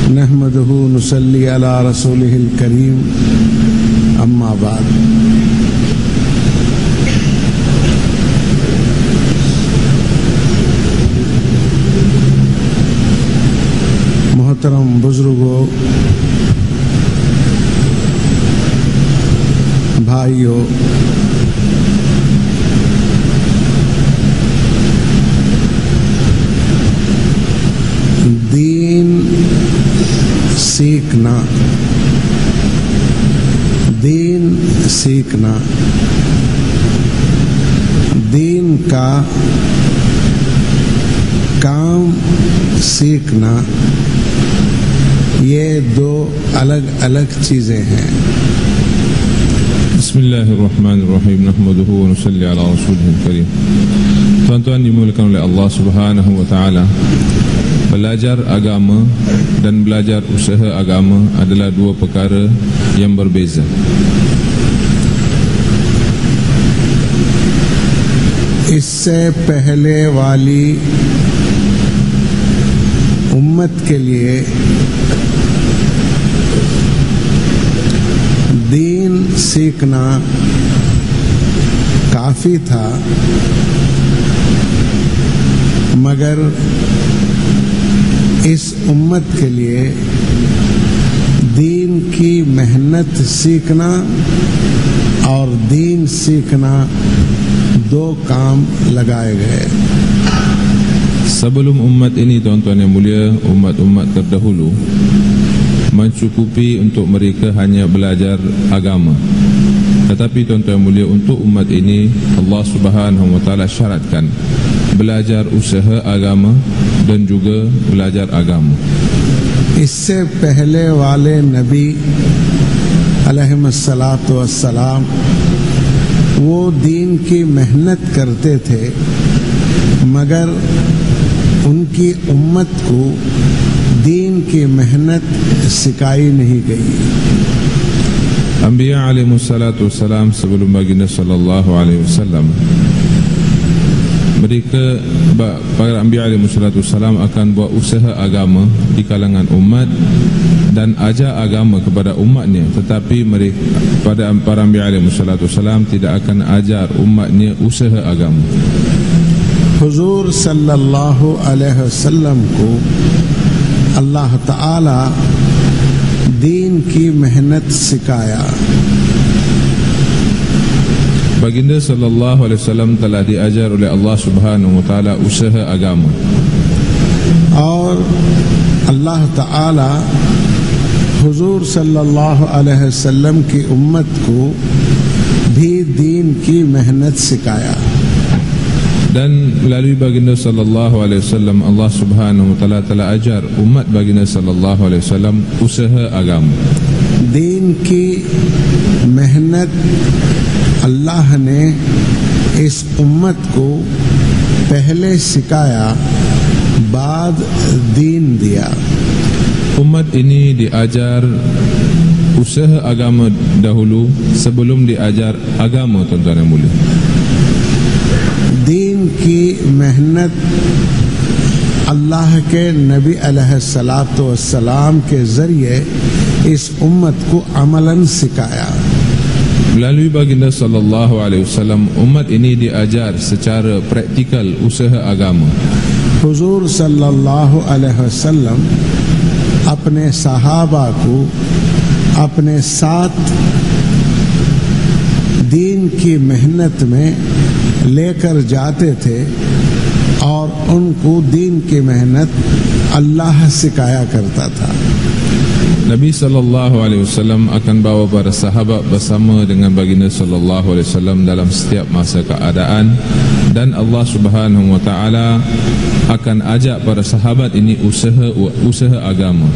नहमदहु नुसल्ली अला रसूलिहिल करीम अम्मा बाद। मोहतरम बुजुर्गों, भाइयों, दीन सीखना, दीन सीखना, दीन का काम सीखना, ये दो अलग अलग चीजें हैं। Bismillahirrahmanirrahim. Nahmaduhu wa nusalli ala rasulihil karim. Tuan-tuan dimuliakan oleh Allah Subhanahu wa taala. Belajar agama dan belajar usaha agama adalah dua perkara yang berbeza. इससे पहले वाली उम्मत के लिए दीन सीखना काफी था, मगर इस उम्मत के लिए दीन की मेहनत सीखना और दीन सीखना दो काम लगाए गए। Sebelum umat ini, tuan-tuan yang mulia, umat-umat terdahulu mencukupi untuk mereka hanya belajar agama. Tetapi tuan-tuan yang mulia, untuk umat ini Allah Subhanahu wa taala syaratkan belajar usaha agama dan juga belajar agama. इससे पहले वाले नबी अलैहिस्सलातु वस्सलाम वो दीन की मेहनत करते थे, मगर उनकी उम्मत को दीन की मेहनत सिखाई नहीं गई। Anbiya alaihissalatu wassalam sebelum baginda sallallahu alaihi wasallam, mereka para Anbiya alaihissalatu wassalam akan buat usaha agama di kalangan umat dan ajar agama kepada umatnya, tetapi mereka pada para Anbiya alaihissalatu wassalam tidak akan ajar umatnya usaha agama. हुजूर सल्लल्लाहु अलैहि वसल्लम को अल्लाह ताला दीन की मेहनत सिखाया। Baginda sallallahu alaihi wasallam telah diajar oleh Allah Subhanahu wa taala usaha agama. और अल्लाह ताला हुजूर सल्लल्लाहु अलैहि वसल्लम की उम्मत को भी दीन की मेहनत सिखाया। Dan melalui baginda sallallahu alaihi wasallam Allah Subhanahu wa taala telah ajar umat baginda sallallahu alaihi wasallam usaha agama. दीन की मेहनत अल्लाह ने इस उम्मत को पहले सिखाया, बाद दीन दिया। Umat ini diajar usaha agama dahulu sebelum diajar agama, tuan-tuan yang mulia. दीन की मेहनत अल्लाह के नबी अलैहिस्सलातु वस्सलाम के जरिए इस उम्मत को अमलन सिखाया। Melalui baginda sallallahu alaihi wasallam umat ini diajar secara praktikal usaha agama. हुजूर सल्लल्लाहु अलैहि वसल्लम अपने सहाबा को अपने साथ दीन की मेहनत में लेकर जाते थे और उनको दीन की मेहनत अल्लाह सिखाया करता था। Nabi sallallahu alaihi wasallam akan bawa para sahabat bersama dengan baginda sallallahu alaihi wasallam dalam setiap masa keadaan, dan Allah Subhanahu wa taala akan ajak para sahabat ini usaha agama.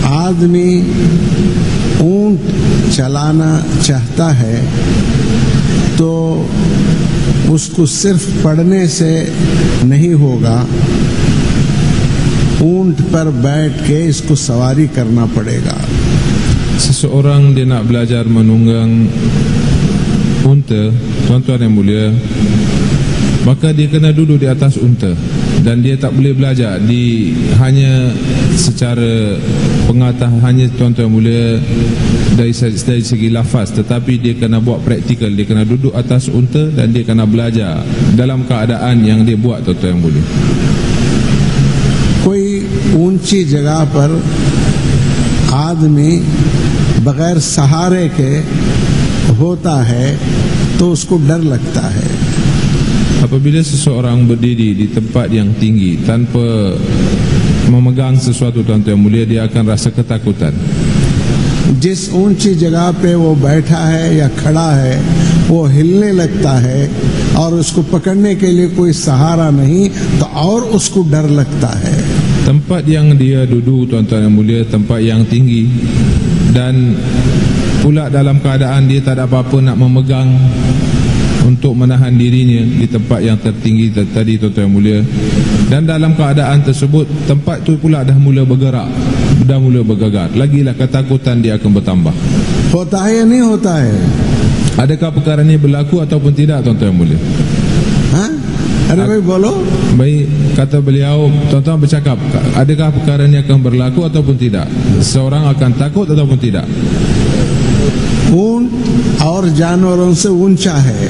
आदमी ऊंट चलाना चाहता है तो उसको सिर्फ पढ़ने से नहीं होगा, ऊंट पर बैठ के इसको सवारी करना पड़ेगा। Seseorang dia nak belajar menunggang unta, tuan-tuan yang mulia, maka dia kena duduk di atas unta. dan dia tak boleh belajar hanya secara pengetahuan, hanya tuan-tuan mulia dari segi lafaz, tetapi dia kena buat praktikal. Dia kena duduk atas unta dan dia kena belajar dalam keadaan yang dia buat, tuan-tuan mulia. कोई ऊंची जगह पर आदमी बगैर सहारे के होता है तो उसको डर लगता है. Apabila seseorang berdiri di tempat yang tinggi tanpa memegang sesuatu, tuan-tuan mulia, dia akan rasa ketakutan. जिस ऊंची जगह पे वो बैठा है या खड़ा है वो हिलने लगता है और उसको पकड़ने के लिए कोई सहारा नहीं, तो और उसको डर लगता है. Tempat yang dia duduk, tuan-tuan yang mulia, tempat yang tinggi, dan pula dalam keadaan dia tak ada apa-apa nak memegang untuk menahan dirinya di tempat yang tertinggi tadi, tuan-tuan yang mulia, dan dalam keadaan tersebut tempat tu pula dah mula bergerak, dah mula bergegar, lagilah ketakutan dia akan bertambah. होता है या नहीं होता है? Adakah perkara ini berlaku ataupun tidak, tuan-tuan yang mulia? हाँ? अरे भाई बोलो. Baik, kata beliau, tuan-tuan bercakap, adakah perkara ini akan berlaku ataupun tidak? Seorang akan takut ataupun tidak? ऊंट और जानवरों से ऊंचा है.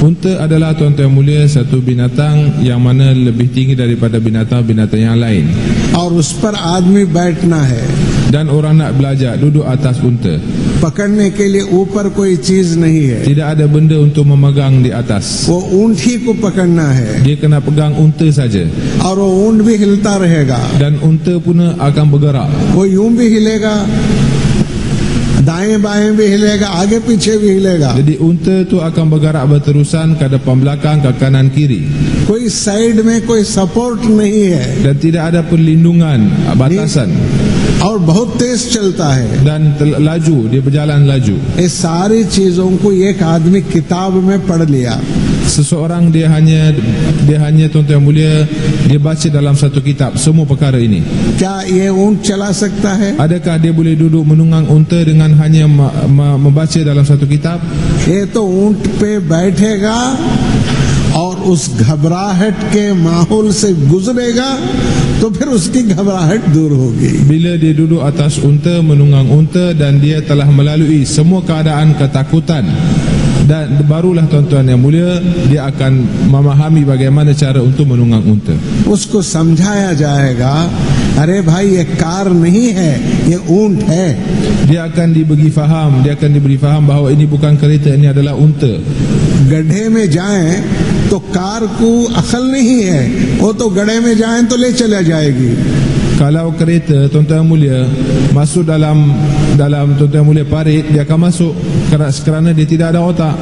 Unta adalah, tuan-tuan yang mulia, satu binatang yang mana lebih tinggi daripada binatang-binatang yang lain. और उस पर आदमी बैठना है. Dan orang nak belajar duduk atas unta. पकड़ने के लिए ऊपर कोई चीज नहीं है. Tidak ada benda untuk memegang di atas. वो ऊंट ही को पकड़ना है. Dia kena pegang unta saja. और वो ऊंट भी हिलता रहेगा. Dan unta pun akan bergerak. वो यूं भी हिलेगा, दाएं बाएं भी हिलेगा, आगे पीछे भी हिलेगा. Jadi unta tu akan bergerak berterusan ke depan belakang, ke kanan kiri. कोई साइड में कोई सपोर्ट नहीं है. Dan tidak ada perlindungan, batasan. और बहुत तेज चलता है. Dan laju, dia berjalan laju. ये सारी चीजों को एक आदमी किताब में पढ़ लिया. Seseorang dia hanya tuan-tuan yang mulia, dia baca dalam satu kitab semua perkara ini. क्या ये ऊंट चला सकता है? Adakah dia boleh duduk menunggang unta dengan hanya membaca dalam satu kitab? ये तो ऊंट पे बैठेगा और उस घबराहट के माहौल से गुजरेगा तो फिर उसकी घबराहट दूर होगी. Bila dia duduk atas unta, menunggang unta, dan dia telah melalui semua keadaan ketakutan, dan barulah, tuan-tuan yang mulia, dia akan memahami bagaimana cara untuk menunggang unta. उसको समझाया जाएगा, अरे भाई ये कार नहीं है, ये ऊंट है. Dia akan diberi faham bahawa ini bukan kereta, ini adalah unta. गड्ढे में जाएं तो कार को अकल नहीं है, वो तो गड्ढे में जाएं तो ले चला जाएगी. Kalau kereta, tuan-tuan yang mulia, masuk dalam tuan-tuan yang mulia parit, dia akan masuk kerana dia tidak ada otak.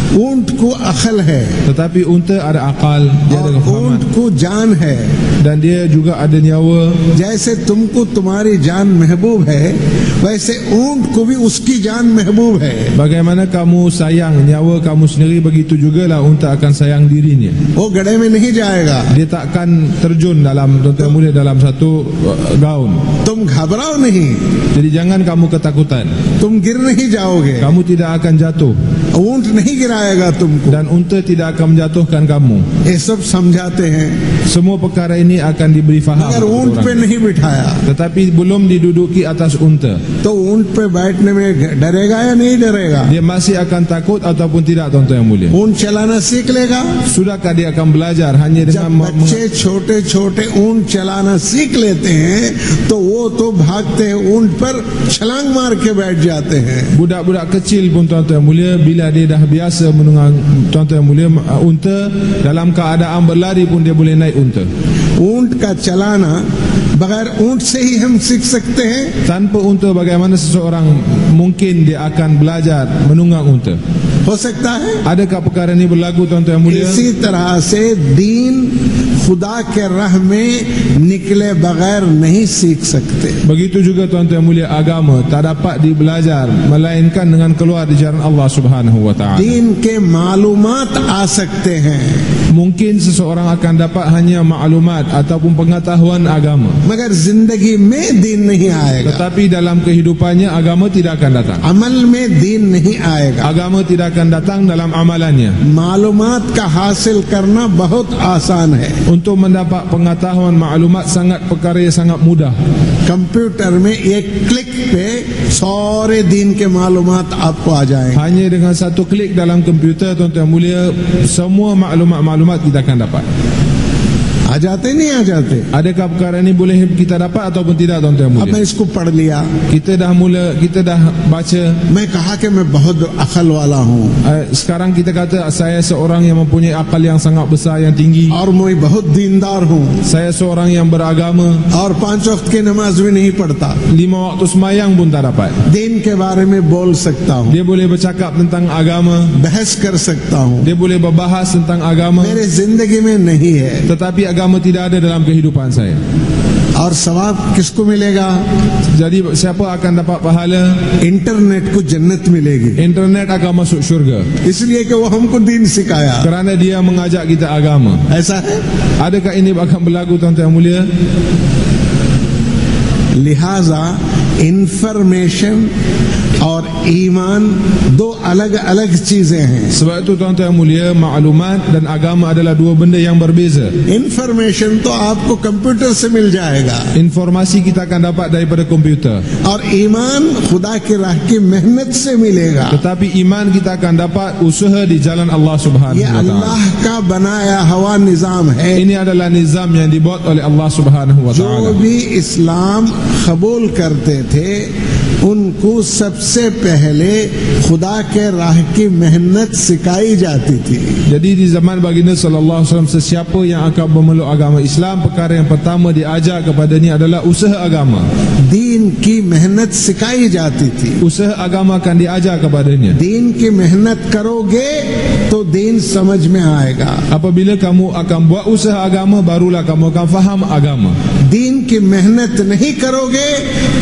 ऊंट को अकल है, Tetapi unta ada akal, dia ada और kefahaman, ऊंट को जान है. dan dia juga ada nyawa. जैसे तुमको तुम्हारी जान महबूब है, वैसे ऊंट को भी उसकी जान महबूब है. Bagaimana kamu sayang nyawa kamu sendiri, begitu jugalah unta akan sayang dirinya. वो गड्ढे में नहीं जाएगा. Dia takkan terjun dalam, tuan-tuan yang mulia, dalam satu gaun. तुम घबराओ नहीं, Jadi jangan kamu ketakutan, तुम गिर नहीं जाओगे. kamu tidak akan jatuh, ऊंट नहीं गिराएगा तुमको. dan unta tidak akan menjatuhkan kamu. ये सब समझाते हैं, Semua perkara ini akan diberi faham मगर ऊंट kepada पे orang. नहीं बिठाया. Tetapi belum diduduki atas unta, तो ऊंट पे बैठने में डरेगा या नहीं डरेगा? dia masih akan takut ataupun tidak, tuan-tuan yang mulia? ऊंट चलाना सीख लेगा. Sudahkah dia akan belajar hanya जब dengan बच्चे छोटे छोटे ऊंट चलाना सीख लेते हैं तो वो तो भागते हैं, ऊंट पर छलांग मार के बैठ जाते हैं. budak-budak kecil pun, tuan-tuan yang mulia, bila dia dah biasa menunggang, tuan-tuan yang mulia, unta, dalam keadaan berlari pun dia boleh naik unta. ऊंट का चलाना बगैर ऊंट से ही हम सीख सकते हैं. Tanpa unta, bagaimana seseorang mungkin dia akan belajar menunggang unta? हो सकता है. Adakah perkara ini berlaku, tuan-tuan yang mulia? इसी तरह से दीन खुदा के राह में निकले बगैर नहीं सीख सकते. Begitu juga, tuan-tuan yang mulia, agama tak dapat dibelajar melainkan dengan keluar di jalan Allah Subhanahu wa taala. दीन के मालूमात आ सकते हैं, Mungkin seseorang akan dapat hanya maklumat ataupun pengetahuan agama, मगर जिंदगी में दीन नहीं आएगा, tetapi dalam kehidupannya agama tidak akan datang. अमल में दीन नहीं आएगा। Agama tidak akan datang dalam amalannya. मालूमात का हासिल करना बहुत आसान है। Untuk mendapat pengetahuan maklumat sangat perkara yang sangat mudah. Computer में एक क्लिक पे सारे दीन के मालूमात आपको आ जाएंगे। Hanya dengan satu klik dalam komputer, tuan-tuan mulia, semua maklumat kita akan dapat. आ जाते नहीं आ जाते? Adakah perkara ini boleh kita dapat ataupun tidak, tuan-tuan अब मैं mulia? इसको पढ़ लिया, Kita dah baca. मैं कहा कि मैं बहुत अकल वाला हूँ Sekarang kita kata saya seorang yang mempunyai akal yang sangat besar, yang tinggi. और मैं बहुत दीनदार हूँ Saya seorang yang beragama, और 5 वक्त की नमाज भी नहीं पढ़ता। 5 waktu sembahyang pun tak dapat. दीन के बारे में बोल सकता हूँ, Dia boleh bercakap tentang agama, बहस कर सकता हूँ, dia boleh berbahas tentang agama, मेरे जिंदगी में नहीं है। tetapi agama tidak ada dalam kehidupan saya. और सवाब किसको मिलेगा? Jadi siapa akan dapat pahala? Internet को जन्नत मिलेगी, Internet akan masuk syurga इसलिए कि वो हमको दीन सिखाया। kerana dia mengajak kita agama. ऐसा है? Adakah ini akan berlaku, tuan-tuan mulia? लिहाजा इंफॉर्मेशन और ईमान दो अलग अलग चीजें हैं। Sebab itu, tuan-tuan mulia, maklumat dan agama adalah dua benda yang berbeza. Information तो आपको कंप्यूटर से मिल जाएगा, Informasi kita akan dapat daripada komputer, और ईमान खुदा की राह की मेहनत से मिलेगा। tetapi iman kita akan dapat usaha di jalan Allah Subhanahu ये wa taala. अल्लाह का बनाया हुआ निजाम है। Ini adalah nizam yang dibuat oleh Allah Subhanahu wa जो taala. भी इस्लाम कबूल करते थे उनको सबसे पहले खुदा के राह की मेहनत सिखाई जाती थी। Jadi di zaman baginda sallallahu alaihi wasallam, sesiapa yang akan memeluk agama Islam, perkara yang pertama diajar kepadanya adalah usaha agama. दीन की मेहनत सिखाई जाती थी। Usaha agama akan diajar kepadanya. दीन की मेहनत करोगे तो दीन समझ में आएगा। Apabila kamu akan buat usaha agama, barulah kamu akan faham agama. दीन की मेहनत नहीं करोगे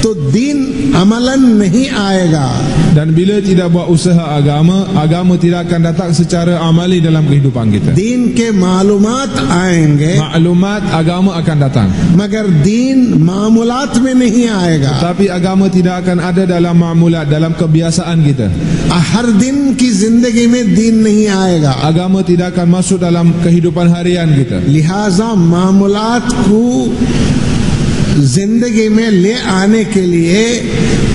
तो दीन अमलन नहीं आएगा। Dan bila tidak buat usaha agama, agama tidak akan datang secara amali dalam kehidupan kita. दीन के मालूमात आएंगे Maklumat agama akan datang, मगर दीन मामूलात में नहीं आएगा। tapi agama tidak akan ada dalam ma'mulat, dalam kebiasaan kita. हर दिन की जिंदगी में दीन नहीं आएगा। Agama tidak akan masuk dalam kehidupan harian kita. लिहाजा मामूलात को जिंदगी में ले आने के लिए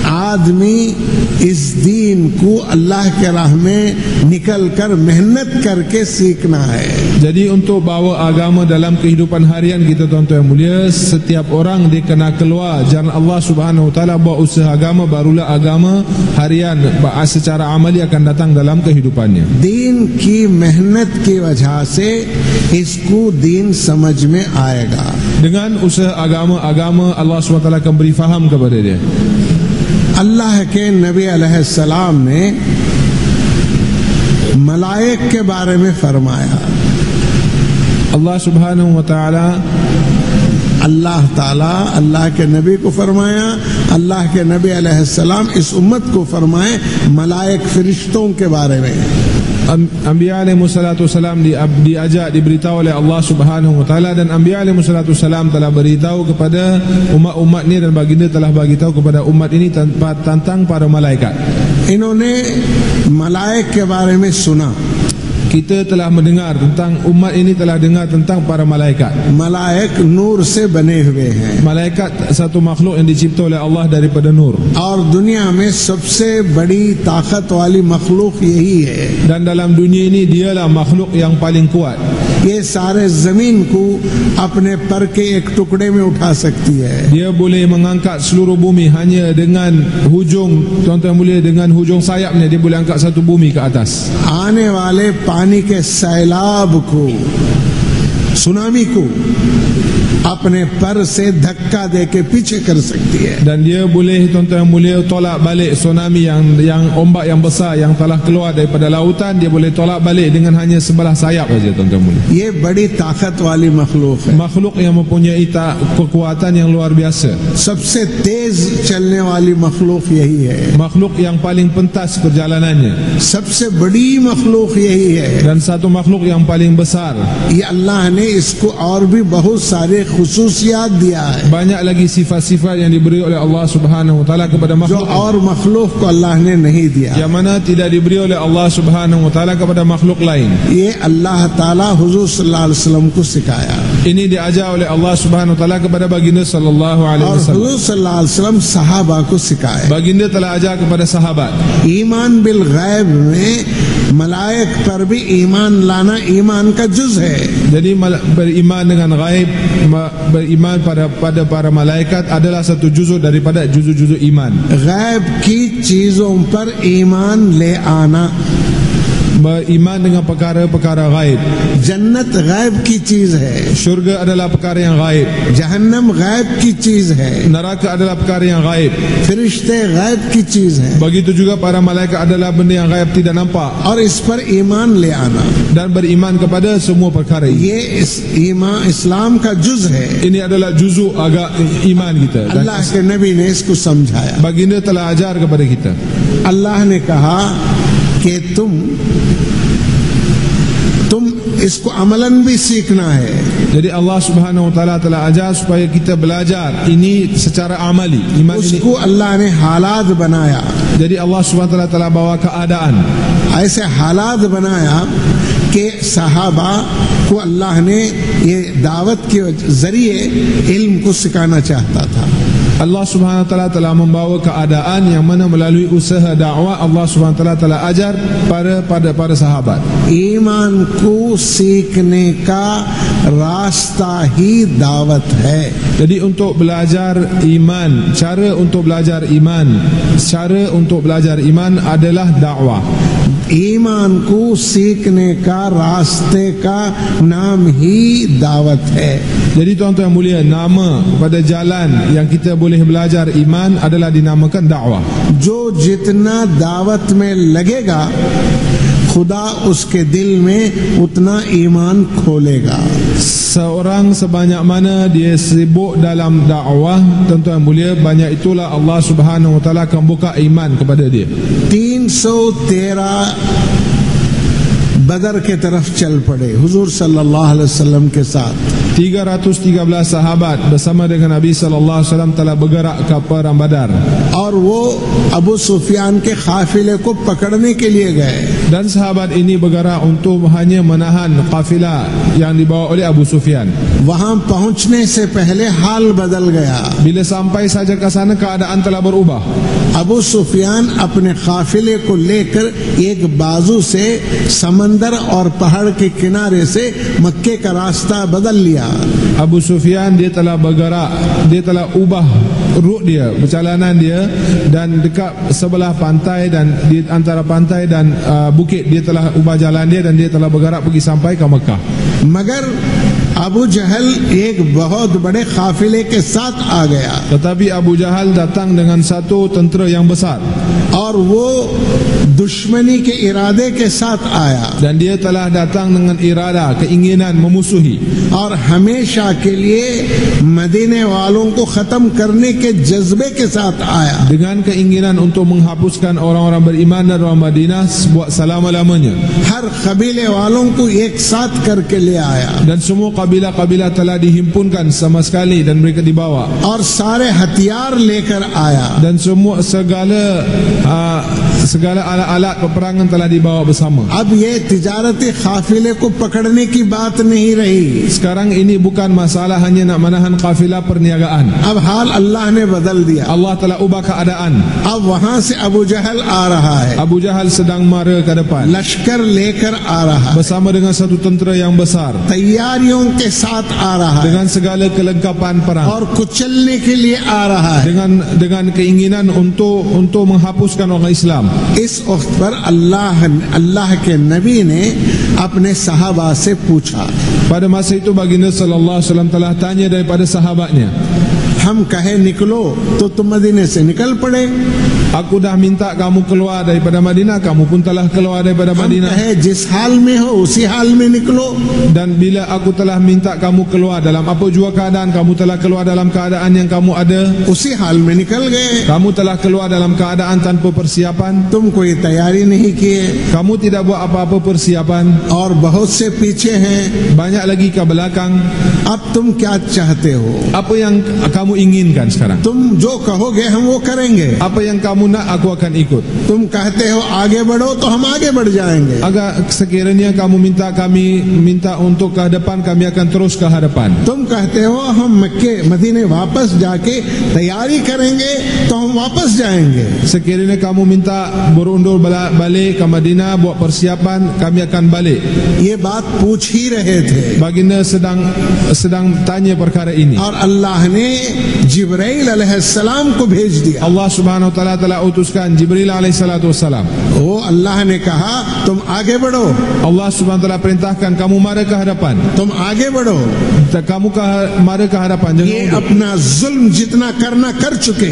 आदमी इस दीन को अल्लाह के राह में निकल कर मेहनत करके सीखना है। Jadi untuk bawa agama dalam kehidupan harian kita, tuan-tuan yang mulia, setiap orang dia kena keluar jalan Allah Subhanahu wa taala, buat usaha agama, barulah agama harian secara amali akan datang dalam kehidupannya. दीन की मेहनत की वजह से इसको दीन समझ में आएगा। Dengan usaha agama Allah SWT akan beri faham kepada dia. अल्लाह के नबी अलैहिस्सलाम ने मलाइक के बारे में फरमाया। Allah Subhanahu wa taala, अल्लाह ताला अल्लाह के नबी को फरमाया, अल्लाह के नबी अलैहिस्सलाम इस उम्मत को फरमाए मलाइक फरिश्तों के बारे में। Anbiya alaihi wassalatu wassalam diajak, diberitahu oleh Allah Subhanahu wa taala, dan Anbiya alaihi wassalatu wassalam telah beritahu kepada umat-umat ni, dan baginda telah bagi tahu kepada umat ini tentang para malaikat. इन्होंने मलाइक के बारे में सुना। Kita telah mendengar tentang, umat ini telah dengar tentang para malaikat. मलाइक नूर से बने हुए हैं Malaikat satu makhluk yang dicipta oleh Allah daripada nur, और दुनिया में सबसे बड़ी ताकत वाली मखलूक यही है। dan dalam dunia ini dialah makhluk yang paling kuat. ये सारे जमीन को अपने पर के एक टुकड़े में उठा सकती है। Dia boleh mengangkat seluruh bumi hanya dengan hujung, tuan-tuan mulia, dengan hujung sayapnya dia boleh angkat satu bumi ke atas. आने वाले पानी के सैलाब को, सुनामी को अपने पर से धक्का देके पीछे कर सकती है। Dan dia boleh, tuan-tuan yang mulia, tolak balik tsunami yang ombak yang besar yang telah keluar daripada lautan. Dia boleh tolak balik dengan hanya sebelah sayap saja, tuan-tuan mulia. ये बड़ी ताकत वाली मखलूक है, Makhluk yang mempunyai kekuatan yang luar biasa. सबसे तेज चलने वाली मखलूक यही है, Makhluk yang paling pentas perjalanannya. सबसे बड़ी मखलूक यही है। Dan satu makhluk yang paling besar. ये अल्लाह ने इसको और भी बहुत सारे खुसूसियात दिया है Banyak lagi sifat-sifat yang diberi oleh Allah Subhanahu wa taala kepada जो makhluk और मखलूक को अल्लाह ने नहीं दिया। yang mana tidak diberi oleh Allah Subhanahu wa taala kepada makhluk lain. ये अल्लाह ताला हुजूर सल्लल्लाहु अलैहि वसल्लम को सिखाया Ini diajar oleh Allah Subhanahu wa taala kepada baginda sallallahu alaihi और wasallam. हुजूर सल्लल्लाहु अलैहि वसल्लम सहाबा को सिखाया। Baginda telah ajar kepada sahabat. ईमान बिल गैब में मलाइक पर भी ईमान लाना ईमान का जुज है। Jadi beriman dengan gaib, beriman pada para malaikat adalah satu juzuk daripada juzuk-juzuk iman. गैब की चीजों पर ईमान ले आना, Beriman dengan perkara-perkara gaib. जन्नत गैब की चीज है, Syurga adalah perkara yang gaib. जहन्नम गैब की चीज है, Neraka adalah perkara yang gaib. फरिश्ते गैब की चीज है Begitu juga para malaikat adalah benda yang gaib tidak nampak. और इस पर ईमान ले आना, Dan beriman kepada semua perkara ini. ये इस ईमान इस्लाम का जुज है। Ini adalah juzuk agak iman kita. Dan अल्लाह के नबी ने इसको समझाया। baginda telah ajar kepada kita. अल्लाह ने कहा कि तुम इसको अमलन भी सीखना है। Jadi Allah Subhanahu wa taala telah ajar supaya kita belajar ini secara amali. Iman ini. उसको अल्लाह ने हालात बनाया, Jadi Allah Subhanahu wa taala telah bawa keadaan. ऐसे हालात बनाया कि सहाबा को अल्लाह ने ये दावत के जरिए इल्म को सिखाना चाहता था। Allah Subhanahu wa taala telah membawa keadaan yang mana melalui usaha dakwah Allah Subhanahu wa taala telah ajar para sahabat. ईमान को सीखने का रास्ता ही दावत है। Jadi untuk belajar iman, cara untuk belajar iman adalah dakwah. ईमान को सीखने का रास्ते का नाम ही दावत है। Jadi tuan-tuan yang mulia, nama pada jalan yang kita boleh belajar iman adalah dinamakan dakwah. जो जितना दावत में लगेगा खुदा उसके दिल में उतना ईमान खोलेगा। Seorang sebanyak mana dia sibuk dalam dakwah, tuan-tuan yang mulia, banyak itulah Allah Subhanahu wa taala akan buka iman kepada dia. 313 बदर के तरफ चल पड़े हुजूर सल्लल्लाहु अलैहि वसल्लम के साथ। 313 sahabat bersama dengan Nabi sallallahu alaihi wasallam telah bergerak ke perang Badar. और वो अबू सुफियान के काफिले को पकड़ने के लिए गए। Dan sahabat ini bergerak untuk hanya menahan kafilah yang dibawa oleh Abu Sufyan. वहां पहुंचने से पहले हाल बदल गया। Bila sampai saja ke sana keadaan telah berubah. Abu सुफियान अपने काफिले को लेकर एक बाजू से समंदर और पहाड़ के किनारे से मक्के का रास्ता बदल लिया। Abu Sufyan dia telah bergerak, dia telah ubah rut dia, perjalanan dia, dan dekat sebelah pantai dan di antara pantai dan bukit dia telah ubah jalan dia dan dia telah bergerak pergi sampai ke Mekah. मगर अबू जहल एक बहुत बड़े काफिले के साथ आ गया Tetapi Abu Jahal datang dengan satu tentera yang besar और वो दुश्मनी के इरादे के साथ आया dan dia telah datang dengan irada, keinginan memusuhi और हमेशा के लिए मदीने वालों को खत्म करने के जज्बे के साथ आया। dengan keinginan untuk menghapuskan orang-orang beriman dari orang Madinah buat selama-lamanya. हर कबीले वालों को एक साथ करके ले आया Dan semua kabilah-kabilah telah dihimpunkan sama sekali dan mereka dibawa. और सारे हथियार लेकर आया Dan semua segala alat-alat peperangan telah dibawa bersama. अब ये तिजारती काफिले को पकड़ने की बात नहीं रही। Sekarang ini bukan masalah hanya nak menahan kafilah perniagaan. अब हाल अल्लाह ने बदल दिया। Allah telah ubah keadaan. अब वहां से अबू जहल आ रहा है, Abu Jahal sedang mara ke depan लश्कर लेकर आ रहा है, bersama dengan satu tentera yang besar तैयारियों के साथ आ रहा है dengan segala kelengkapan perang, और कुचलने के लिए आ रहा है। dengan keinginan untuk menghapuskan orang Islam. इस वक्त पर अल्लाह के नबी ने अपने सहाबा से पूछा, Pada masa itu baginda sallallahu alaihi wasallam telah tanya daripada sahabatnya, हम कहे निकलो तो तुम मदीने से निकल पड़े, aku dah minta kamu keluar daripada Madinah, kamu pun telah keluar daripada हम Madinah. कहे जिस हाल में हो उसी हाल में निकलो, Dan bila aku telah minta kamu keluar dalam apa jua keadaan, kamu telah keluar dalam keadaan yang kamu ada, उसी हाल में निकल गए। kamu telah keluar dalam keadaan tanpa persiapan, तुम कोई तैयारी नहीं किए kamu tidak buat apa-apa persiapan, और बहुत से पीछे हैं, banyak lagi ke belakang. अब तुम क्या चाहते हो? Apa yang kamu inginkan sekarang? तुम जो कहोगे हम वो करेंगे। Apa yang kamu nak, aku akan ikut. तुम कहते हो आगे बढ़ो तो हम आगे बढ़ जाएंगे। Agar sekiranya kamu minta untuk ke hadapan, kami akan terus ke hadapan. तुम कहते हो हम मक्के मदीने वापस जाके तैयारी करेंगे तो हम वापस जाएंगे। Sekiranya kamu minta berundur balik ke Madinah, buat persiapan, kami akan balik. ये बात पूछ ही रहे थे Baginda sedang tanya perkara ini. और अल्लाह ने जिब्राइल अलैहिस्सलाम को भेज दिया। Allah subhanahu wa ta'ala telah utuskan Jibril alaihi salatu wassalam. वो अल्लाह ने कहा तुम आगे बढ़ो, Allah subhanahu wa ta'ala perintahkan kamu mara ke hadapan. तुम आगे बढ़ो। Kamu mara ke hadapan, jangan ये mundur. अपना जुल्म जितना करना कर चुके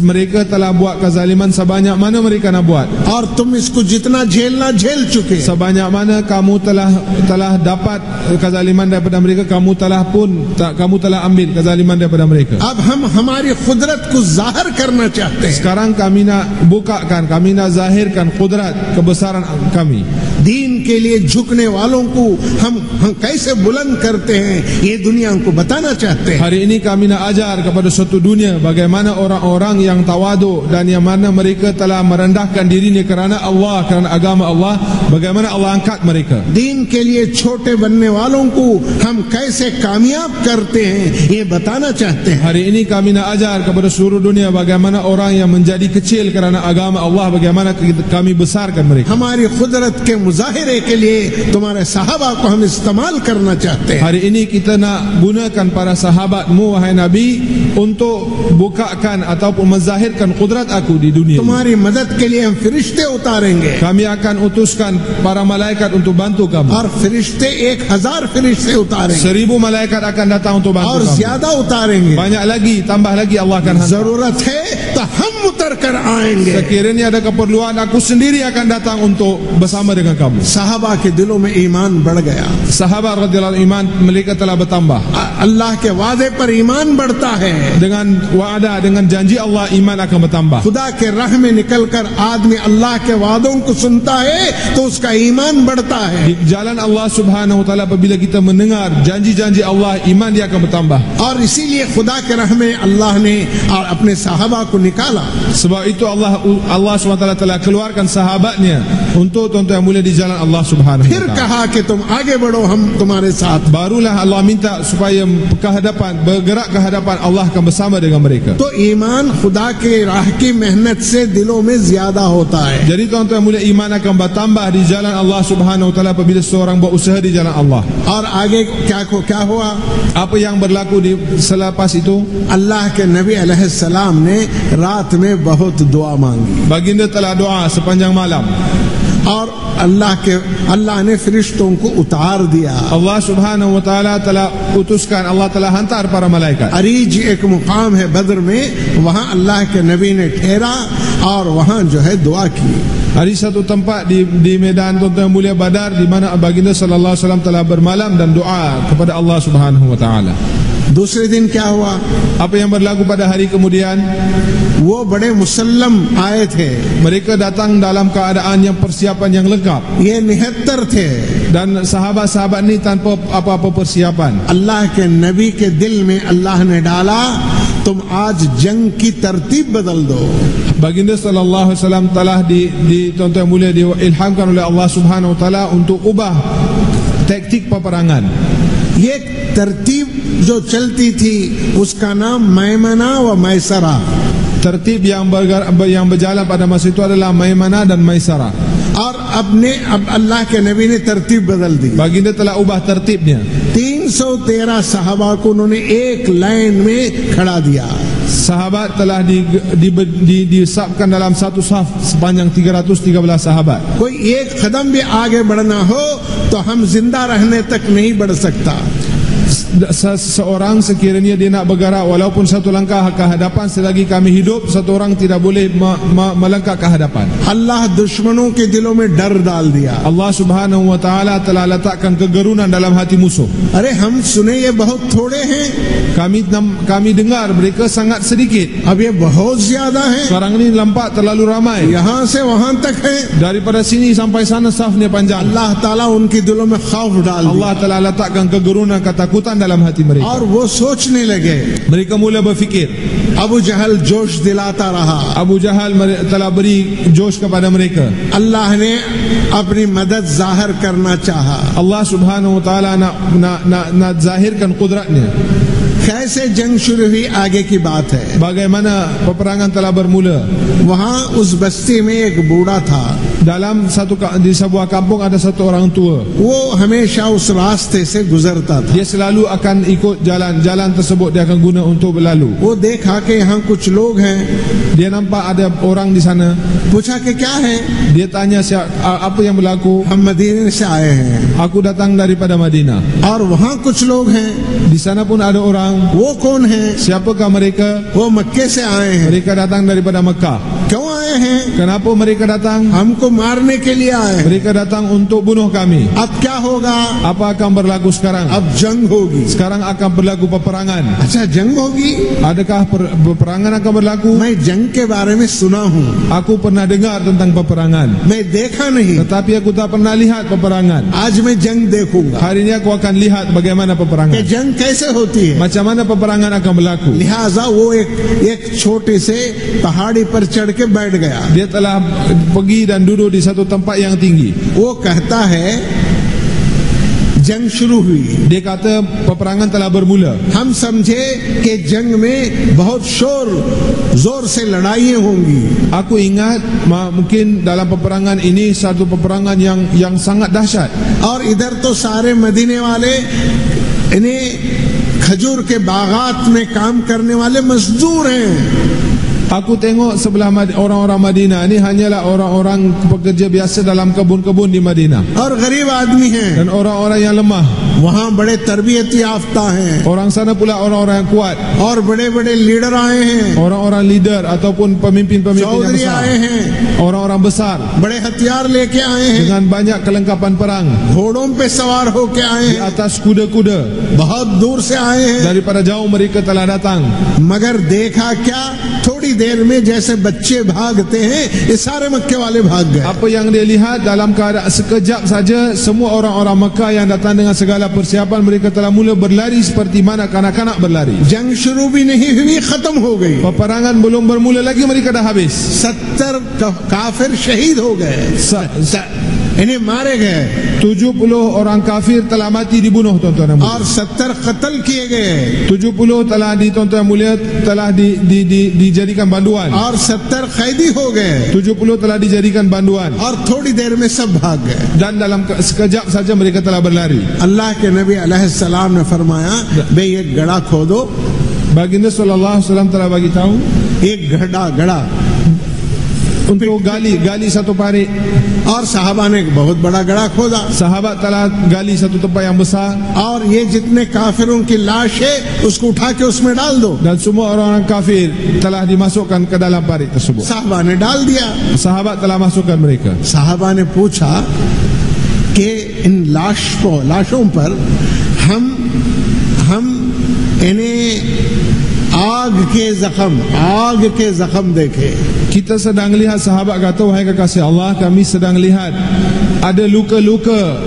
Mereka telah buat kezaliman sebanyak mana mereka nak buat. और तुम इसको जितना झेलना झेल चुके। Sebanyak mana kamu telah dapat kezaliman daripada mereka, kamu telah ambil kezaliman daripada mereka. अब हम हमारी कुदरत को जाहिर करना चाहते हैं। Sekarang kami nak bukakan, kami nak zahirkan kudrat, kebesaran kami. दीन के लिए झुकने वालों को हम कैसे बुलंद करते हैं ये दुनिया को बताना चाहते हैं। Hari ini kami nak ajar kepada suatu dunia bagaimana orang-orang yang tawadu dan yang mana mereka telah merendahkan dirinya kerana Allah, kerana agama Allah, bagaimana Allah angkat mereka. दीन के लिए छोटे बनने वालों को हम कैसे कामयाब करते हैं ये बताना चाहते हैं। Hari ini kami nak ajar kepada seluruh dunia bagaimana orang yang menjadi kecil kerana agama Allah, bagaimana kami besarkan mereka. हमारी कुदरत के मुजाहिरे के लिए तुम्हारे सहाबा को हम इस्तेमाल करना चाहते हैं। Hari ini kita nak gunakan para sahabatmu wahai Nabi untuk bukakan ataupun menzahirkan kudrat aku di dunia. तुम्हारी मदद के लिए हम फरिश्ते उतारेंगे Kami akan utuskan para malaikat untuk bantu kamu. और फरिश्ते 1000 फरिश्ते उतारेंगे 1000 malaikat akan datang untuk bantu और kamu. ज्यादा उतारेंगे। Banyak lagi, tambah lagi Allah akan hantar. जरूरत है तो हम उतर कर आएंगे। Sekiranya ada keperluan, aku sendiri akan datang untuk bersama dengan kamu. सहाबा के दिलों में ईमान बढ़ गया। Sahabat radhiyallahu anhum, iman mereka telah bertambah. अल्लाह के वादे पर ईमान बढ़ता है। Dengan wa'ada, dengan janji Allah, iman akan bertambah. खुदा के राह में निकलकर आदमी अल्लाह के वादों को सुनता है तो उसका ईमान बढ़ता है। Di jalan Allah subhanahu wa ta'ala, apabila kita mendengar janji-janji Allah, iman dia akan bertambah. और इसीलिए खुदा के राह में अल्लाह ने अपने सहाबा को निकाला। Sebab itu Allah subhanahu wa ta'ala telah keluarkan sahabatnya untuk tuan-tuan yang mulia di jalan Allah subhanahu wa फिर ta'ala. कहा कि तुम आगे बढ़ो हम तुम्हारे साथ। Barulah Allah minta supaya ke hadapan, bergerak ke hadapan, Allah akan bersama dengan mereka. तो ईमान खुदा के राह की मेहनत से दिलों में ज्यादा होता है। Jadi tuan-tuan yang mulia, iman akan bertambah di jalan Allah subhanahu wa ta'ala apabila seorang berusaha di jalan Allah. और आगे क्या हुआ? Apa yang berlaku selepas itu? अल्लाह के नबी अलैहिस्सलाम ने रात में बहुत दुआ मांगी Baginda telah doa sepanjang malam. और अल्लाह ने फरिश्तों को उतार दिया। Allah subhanahu wa ta'ala telah utuskan, Allah telah hantar para malaikat. Areej एक मुकाम है बद्र में, वहाँ अल्लाह के नबी ने ठहरा और वहाँ जो है दुआ की। Hari satu tempat di medan tuan-tuan yang mulia Badar, di mana baginda sallallahu alaihi wasallam telah bermalam dan doa kepada Allah subhanahu wa ta'ala. दूसरे दिन क्या हुआ? Apa yang berlaku pada hari kemudian? वो बड़े मुसल्लम आए थे। Mereka datang dalam keadaan yang persiapan yang lengkap. ये 79 थे। Dan sahabat-sahabat ni tanpa apa-apa persiapan. अल्लाह के नबी के दिल में अल्लाह ने डाला तुम आज जंग की तरतीब बदल दो। Baginda sallallahu alaihi wasallam telah di tuan-tuan yang mulia diilhamkan oleh Allah subhanahu wa ta'ala untuk ubah taktik peperangan. ये तरतीब जो चलती थी उसका नाम मैमना व मैसरा। Tertib yang berjalan pada masa itu adalah Maimanah dan Maisarah. और अब अल्लाह के नबी ने तरतीब बदल दी। Baginda telah ubah tertibnya. 313 सहाबा को उन्होंने एक लाइन में खड़ा दिया। sahabat telah disapkan dalam satu saf sepanjang 313 sahabat. कोई एक कदम भी आगे बढ़ना हो तो हम जिंदा रहने तक नहीं बढ़ सकता. Seseorang sekiranya dia nak bergerak walaupun satu langkah ke hadapan, selagi kami hidup, satu orang tidak boleh melangkah ke hadapan. अल्लाह दुश्मनों के दिलों में डर डाल दिया. Allah Subhanahu wa taala telah letakkan kegerunan dalam hati musuh. अरे हम सुने ये बहुत थोड़े हैं, Kami dengar mereka sangat sedikit. अब ये बहुत ज्यादा हैं. Sekarang ini nampak terlalu ramai. यहाँ से वहां तक है. Daripada sini sampai sana safnya panjang. अल्लाह ताला उनके दिलों में खौफ डाल दिया. Allah telah letakkan kegerunan, ketakutan dalam hati mereka. और वो सोचने लगे. Mereka mula berfikir. अबू जहल जोश दिलाता रहा. Abu Jahal telah beri josh kepada mereka. अल्लाह ने अपनी मदद जाहिर करना चाहा. Allah Subhanahu wa taala nak zahirkan kudratnya. कैसे जंग शुरू हुई आगे की बात है. Bagaimana peperangan telah bermula. वहाँ उस बस्ती में एक बूढ़ा था. Di sebuah kampung ada satu orang tua. वो हमेशा उस रास्ते से गुजरता था. Dia selalu akan ikut jalan tersebut, dia akan guna untuk berlalu. वो देखा कि यहाँ कुछ लोग हैं. Dia nampak ada orang di sana. पूछा कि क्या है. Dia tanya apa yang berlaku. हम मदीने से आए हैं. Aku datang daripada Madinah. और वहाँ कुछ लोग हैं. Di sana pun ada orang. वो कौन है. Siapakah mereka? वो मक्के से आए हैं. Mereka datang daripada Mekah. क्यों आए हैं. Kenapa mereka datang? हमको मारने के लिए आए हैं. Mereka datang untuk bunuh kami. अब क्या होगा. Apa akan berlaku sekarang? अब जंग होगी. Sekarang akan berlaku peperangan. अच्छा जंग होगी. Adakah peperangan akan berlaku? मैं जंग के बारे में सुना हूँ. Aku pernah dengar tentang peperangan, मैं देखा नहीं. tetapi aku tak pernah lihat peperangan. आज मैं जंग देखूंगा. Hari ini aku akan lihat bagaimana कि peperangan. जंग कैसे होती है. Macam mana peperangan akan berlaku. लिहाजा वो एक छोटे से पहाड़ी पर चढ़ के बैठ गया. Dia telah pergi dan duduk di satu tempat yang tinggi. वो कहता है जंग शुरू हुई. Dia kata peperangan telah bermula. हम समझे कि जंग में बहुत जोर से लड़ाइयाँ होंगी. Aku ingat mungkin dalam peperangan ini satu peperangan yang sangat dahsyat. और इधर तो सारे मदीने वाले इन्हें खजूर के बागात में काम करने वाले मजदूर हैं. Aku tengok sebelah orang-orang Madinah ini hanyalah orang-orang pekerja biasa dalam kebun-kebun di Madinah. और गरीब आदमी हैं. Dan orang-orang yang lemah. वहाँ बड़े तरबियत याफ्ता हैं. Orang sana pula orang-orang yang kuat. और बड़े-बड़े लीडर आए हैं. Orang-orang leader ataupun pemimpin-pemimpin yang Chaudhary besar. आए हैं. Orang-orang besar बड़े हथियार लेके आए हैं. dengan banyak kelengkapan perang. घोड़ों पे सवार होके आए Di हैं. atas kuda-kuda. बहुत दूर से आए हैं. Daripada jauh mereka telah datang. मगर देखा क्या. थोड़ी देर में जैसे बच्चे भागते हैं ये सारे मक्के वाले भाग गए. Apa yang dia lihat dalam keadaan sekejap saja, semua orang-orang Mekah yang datang dengan segala persiapan, mereka telah mula berlari seperti mana kanak-kanak berlari. जंग शुरू भी नहीं हुई खत्म हो गई. Peperangan belum bermula lagi mereka dah habis. 70 काफिर शहीद हो गए. इन्हें मारे गए. 70 orang kafir telah mati dibunuh, tuan-tuan yang mulia. और 70 कत्ल किए गए. 70 telah tuan-tuan yang mulia telah dijadikan banduan. और 70 कैदी हो गए. 70 telah dijadikan banduan. और थोड़ी देर में सब भाग गए. Dan dalam sekejap saja mereka telah berlari. अल्लाह के नबी अलैहिस्सलाम ने फरमाया बे एक गड़ा खोदो. Baginda sallallahu alaihi wasallam telah bagi tahu एक गड़ा untuk gali satu parit. और साहबा ने एक बहुत बड़ा गड़ा खोदा. Sahabat telah gali satu tempat yang besar. और ये जितने काफिरों की लाश है उसको उठा के उसमें डाल दो. Dan semua orang-orang kafir telah dimasukkan ke dalam parit tersebut. साहबा ने डाल दिया. Sahabat telah masukkan mereka. साहबा ने पूछा कि इन लाशों पर हम इन्हें आग के जख्म देखे. Kita sedang lihat, sahabat kata, wahai kekasih Allah, kami sedang lihat ada luka-luka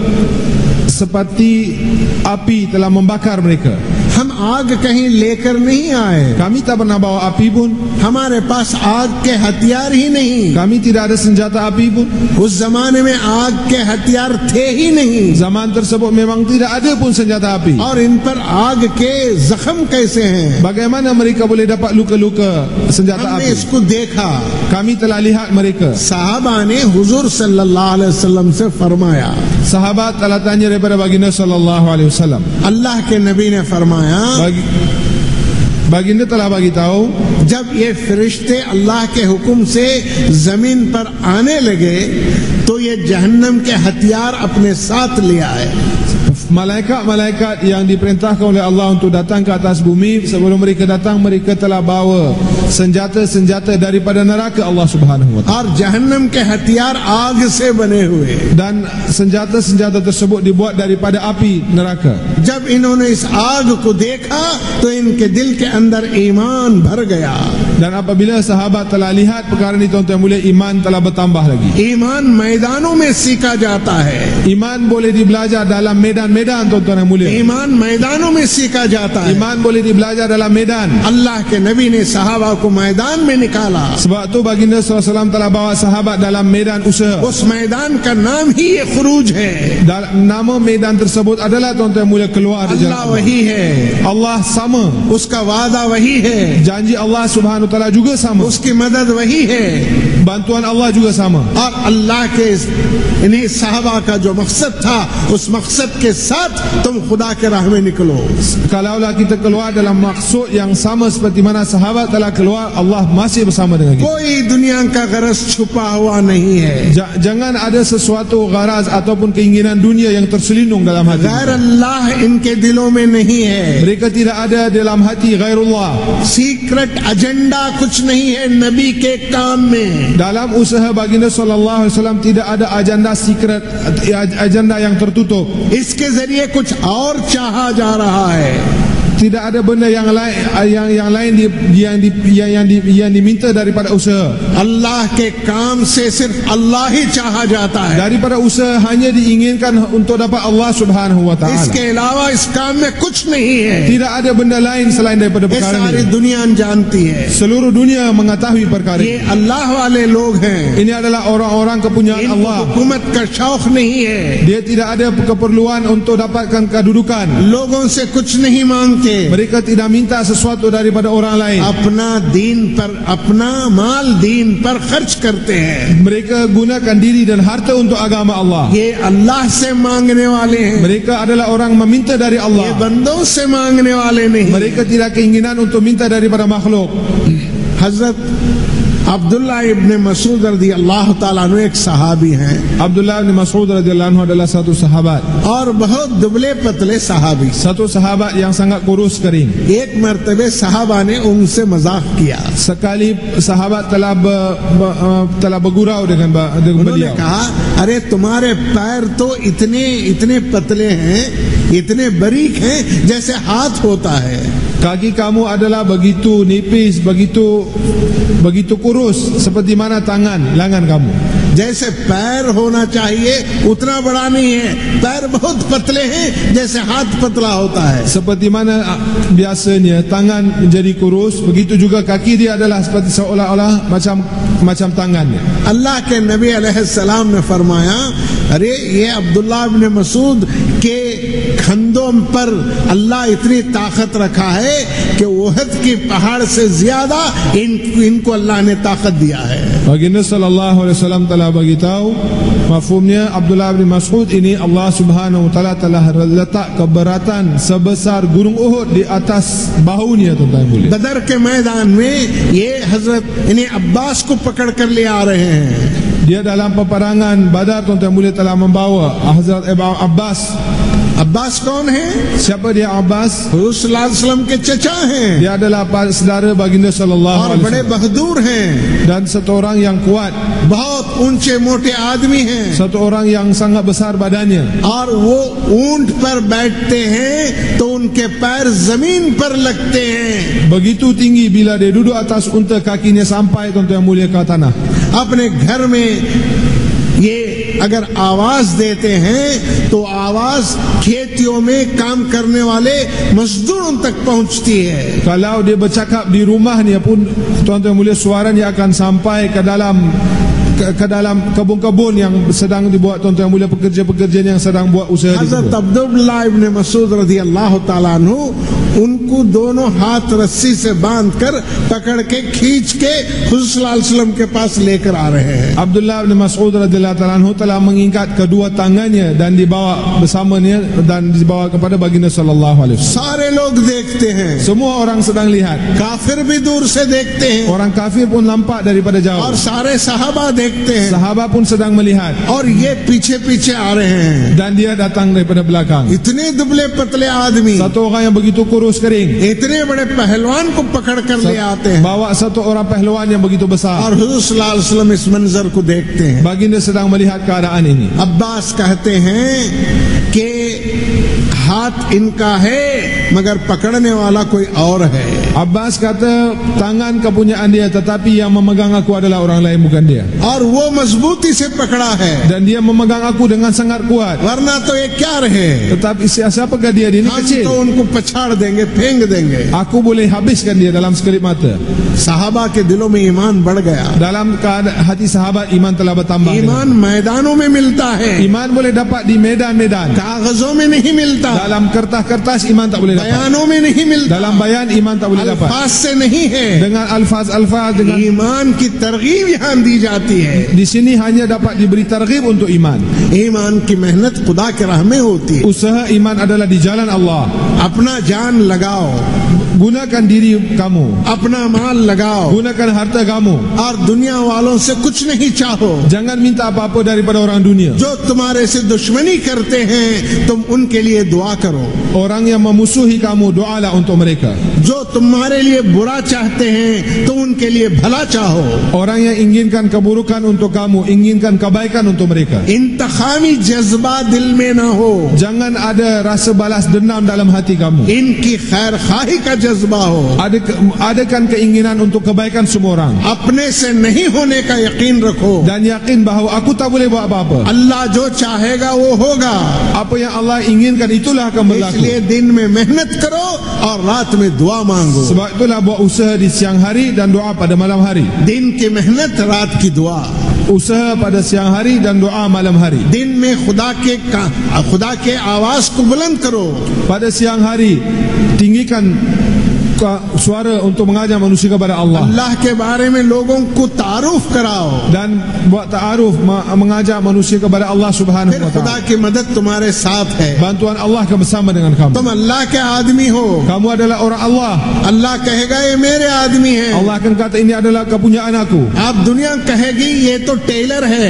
seperti api telah membakar mereka. हम आग कहीं लेकर नहीं आए. Kami tak pernah bawa api pun. हमारे पास आग के हथियार ही नहीं. Kami tidak ada senjata api pun. उस जमाने में आग के हथियार थे ही नहीं. Zaman tersebut memang tidak ada pun senjata api. और इन पर आग के जख्म कैसे हैं. Bagaimana mereka boleh dapat luka-luka senjata हमने api? इसको देखा. Kami telah lihat mereka. साहबा ने हुजूर सल्लल्लाहु अलैहि वसल्लम से फरमाया. Sahabat telah tanya daripada baginda sallallahu alaihi wasallam. अल्लाह के नबी ने फरमाया Baginda telah bagi tahu, जब ये फरिश्ते अल्लाह के हुक्म से जमीन पर आने लगे तो ये जहन्नम के हथियार अपने साथ ले आए। malaikat-malaikat yang diperintahkan oleh Allah untuk datang ke atas bumi, sebelum mereka datang mereka telah bawa senjata-senjata daripada neraka Allah Subhanahu wa taala. और जहन्नम के हथियार आग से बने हुए, Dan senjata-senjata tersebut dibuat daripada api neraka. जब इन्होंने इस आग को देखा तो इनके दिल के अंदर ईमान भर गया। Dan apabila sahabat telah lihat perkara ini, tuan-tuan mulia, iman telah bertambah lagi. ईमान मैदानों में सीखा जाता है, Iman boleh dibelajar dalam medan-medan, tuan-tuan yang mulia. ईमान मैदानों में सीखा जाता है। Iman boleh dibelajar dalam medan. अल्लाह के नबी ने सहाबा को मैदान में निकाला, Sebab tu baginda SAW telah bawa sahabat dalam medan usaha. उस मैदान का नाम ही ये खुरूज है। Nama medan tersebut adalah, tuan-tuan yang mulia, keluar di अल्लाह jalan वही है, Allah sama, उसका वादा वही है, janji Allah Subhanahu wa taala juga sama, उसकी मदद वही है। bantuan Allah juga sama. और अल्लाह के इन्हीं सहाबा का जो मकसद था, उस मकसद के साथ तुम खुदा के राह में निकलो। Kalaulah kita keluar dalam maksud yang sama seperti mana sahabat telah keluar, Allah masih bersama dengan kita. कोई दुनिया का गरज छुपा हुआ नहीं है। Jangan ada sesuatu gharaz ataupun keinginan dunia yang terselindung dalam hati. गैर अल्लाह इनके दिलों में नहीं है। Mereka tidak ada dalam hati ghairullah. Secret agenda कुछ नहीं है नबी के काम में। Dalam usaha baginda sallallahu alaihi wasallam tidak ada agenda secret, agenda yang tertutup. इसके जरिए कुछ और चाहा जा रहा है। Tidak ada benda yang lain yang diminta daripada usaha. अल्लाह के काम से सिर्फ अल्लाह ही चाहा जाता है। Daripada usaha hanya diinginkan untuk dapat Allah Subhanahu wa taala. इसके अलावा इस काम में कुछ नहीं है। Tidak ada benda lain selain daripada ये perkara सारी ini. दुनिया जानती है। Seluruh dunia mengetahui perkara ये ini. अल्लाह वाले लोग हैं। Ini adalah orang-orang kepunyaan इनको Allah. हुकूमत का शौक नहीं है। Dia tidak ada keperluan untuk dapatkan kedudukan. लोगों से कुछ नहीं मांगते। Mereka tidak minta sesuatu daripada orang lain. अपना दीन पर, अपना माल दीन पर खर्च करते हैं। Mereka gunakan diri dan harta untuk agama Allah. ये अल्लाह से मांगने वाले हैं। Mereka adalah orang meminta dari ये Allah. बंदों से मांगने वाले नहीं। Mereka tidak keinginan untuk minta daripada makhluk. हजरत अब्दुल्ला इब्ने मसूद रज़ी अल्लाह ताला अन्हु एक सहाबी हैं Abdullah bin Mas'ud radhiyallahu anhu adalah satu sahabat. और बहुत दुबले पतले सहाबी। Satu sahabat yang sangat kurus kering. एक मर्तबे सहाबा ने उनसे मजाक किया। Sekali sahabat telah bergurau dengan उन्होंने beliau. कहा, अरे तुम्हारे पैर तो इतने इतने पतले हैं, इतने बारीक हैं जैसे हाथ होता है। Kaki kamu adalah begitu nipis, begitu kurus seperti mana lengan kamu. जैसे पैर होना चाहिए उतना बड़ा नहीं है, पैर बहुत पतले हैं जैसे हाथ पतला होता है। Seperti mana biasanya tangan menjadi kurus, begitu juga kaki dia adalah seperti seolah-olah macam tangannya. अल्लाह के नबी अलैहिस्सलाम ने फरमाया, अरे ये अब्दुल्ला इब्ने मसूद के कंधों पर अल्लाह इतनी ताकत रखा है कि ओहद की पहाड़ से ज्यादा इनको अल्लाह ने ताकत दिया है। Baginda sallallahu alaihi wasallam telah bagi tahu, mafhumnya Abdullah bin Mas'ud ini Allah Subhanahu wa taala telah letak keberatan sebesar gunung Uhud di atas bahunya, tuan-tuan mulia. बदर के मैदान में ये हजरत इन्हें अब्बास को पकड़ कर ले आ रहे हैं। Dia dalam peperangan Badar, tuan-tuan mulia, telah membawa Hazrat Abbas. Abbas कौन है? Siapa dia Abbas? हुजूर सल्लल्लाहु अलैहि वसल्लम के चचा हैं Dia adalah saudara baginda sallallahu और alaihi बड़े wasallam बहादुर हैं, dan satu orang yang kuat, बहुत ऊंचे मोटे आदमी हैं satu orang yang sangat besar badannya. और वो ऊंट पर बैठते हैं तो उनके पैर जमीन पर लगते हैं। Begitu tinggi bila dia duduk atas unta, kakinya sampai, tuan-tuan yang mulia, ke tanah. अपने घर में ये अगर आवाज देते हैं तो आवाज खेतियों में काम करने वाले मजदूरों तक पहुंचती है। Kalau dia bercakap di rumahnya pun, tuan-tuan yang mulia, suaranya akan sampai ke dalam ke dalam kebun-kebun yang sedang dibuat tuan-tuan yang mulia, pekerja-pekerja yang sedang buat usaha di हजरत kebun. अब्दुल्लाह इब्न मसूद रज़ी अल्लाह ताला अन्हु उनको दोनों हाथ रस्सी से बांधकर पकड़ के खींच के हुज़ूर सल्लल्लाहु अलैहि वसल्लम के पास लेकर आ रहे हैं। Abdullah bin Mas'ud radhiyallahu ta'ala anhu telah mengikat kedua tangannya dan dibawa bersamanya dan dibawa kepada baginda sallallahu alaihi wasallam. सारे लोग देखते हैं, Semua orang sedang lihat. काफिर भी दूर से देखते हैं Orang kafir pun nampak daripada और jauh. सारे सहाबा देखते हैं Sahabat pun sedang melihat और ये पीछे पीछे आ रहे हैं। dan dia datang daripada belakang. इतने दुबले पतले आदमी Satu orang yang begitu kurus kering इतने बड़े पहलवान को पकड़ कर ले आते हैं bawa satu orang pehluan yang begitu besar. और हुज़ूर सल्लल्लाहु अलैहि वसल्लम इस मंजर को देखते हैं। Baginda sedang melihat keadaan ini. Abbas कहते हैं कि हाथ इनका है मगर पकड़ने वाला कोई और है। Abbas kata tangan kepunyaan dia tetapi yang memegang aku adalah orang lain, bukan dia. और वो मजबूती से पकड़ा है, Dan dia memegang aku dengan sangat kuat. वरना तो ये क्या रहे, Tetapi siapakah dia? Dia ini हम kecil. तो उनको पछाड़ देंगे, फेंक देंगे। Aku boleh habiskan dia dalam sekelip mata. सहाबा के दिलों में ईमान बढ़ गया। Dalam keadaan hati sahabat iman telah bertambah. ईमान मैदानों में मिलता है, Iman boleh dapat di medan-medan. कागजों में नहीं मिलता, Dalam kertas-kertas iman tak boleh dapat. बयानों में नहीं मिलता, Dalam bayan iman tak boleh dapat. अल्फाज से नहीं है। Dengan alfaz-alfaz, dengan ईमान की तरगीब यहाँ दी जाती है। di sini hanya dapat diberi targhib untuk iman. ईमान की मेहनत खुदा के राह में होती है। Usaha iman adalah di jalan Allah. अपना जान लगाओ, Gunakan diri kamu, अपना माल लगाओ gunakan harta kamu. और दुनिया वालों से कुछ नहीं चाहो। Jangan minta apa-apa daripada orang dunia. जो तुम्हारे से दुश्मनी करते हैं तुम उनके लिए दुआ करो। Orang yang memusuhi kamu, doalah untuk mereka. जो तुम्हारे लिए बुरा चाहते हैं तुम उनके लिए भला चाहो। Orang yang inginkan keburukan untuk kamu, inginkan kebaikan untuk mereka. इंतखामी जज्बा दिल में ना हो, Jangan ada rasa balas dendam dalam hati kamu. इनकी खैर खाही का जज्बा हो। Adakan keinginan untuk kebaikan semua orang. अपने से नहीं होने का यकीन रखो। Dan yakin bahawa aku tak boleh buat apa-apa. अल्लाह जो चाहेगा वो होगा। Apa yang Allah inginkan itulah akan berlaku. इसलिए दिन में मेहनत करो और रात में दुआ मांगो। Sebab itulah buat usaha di siang hari dan doa pada malam hari. दिन की मेहनत, रात की दुआ। Usaha pada siang hari dan doa malam hari. दिन में खुदा के आवाज को बुलंद करो। Pada siang hari tinggikan suara untuk mengajar manusia kepada Allah. अल्लाह के बारे में लोगों को तारुफ कराओ। Dan buat ta'aruf, mengajar manusia kepada Allah subhanahu फिर wa खुदा ta'ala. की मदद तुम्हारे साथ है। Bantuan Allah akan bersama dengan kamu. तुम अल्लाह के आदमी हो। Kamu adalah orang Allah. अल्लाह कहेगा ये मेरे आदमी है। Allah akan kata ini adalah kepunyaan aku. आप दुनिया कहेगी ये तो टेलर है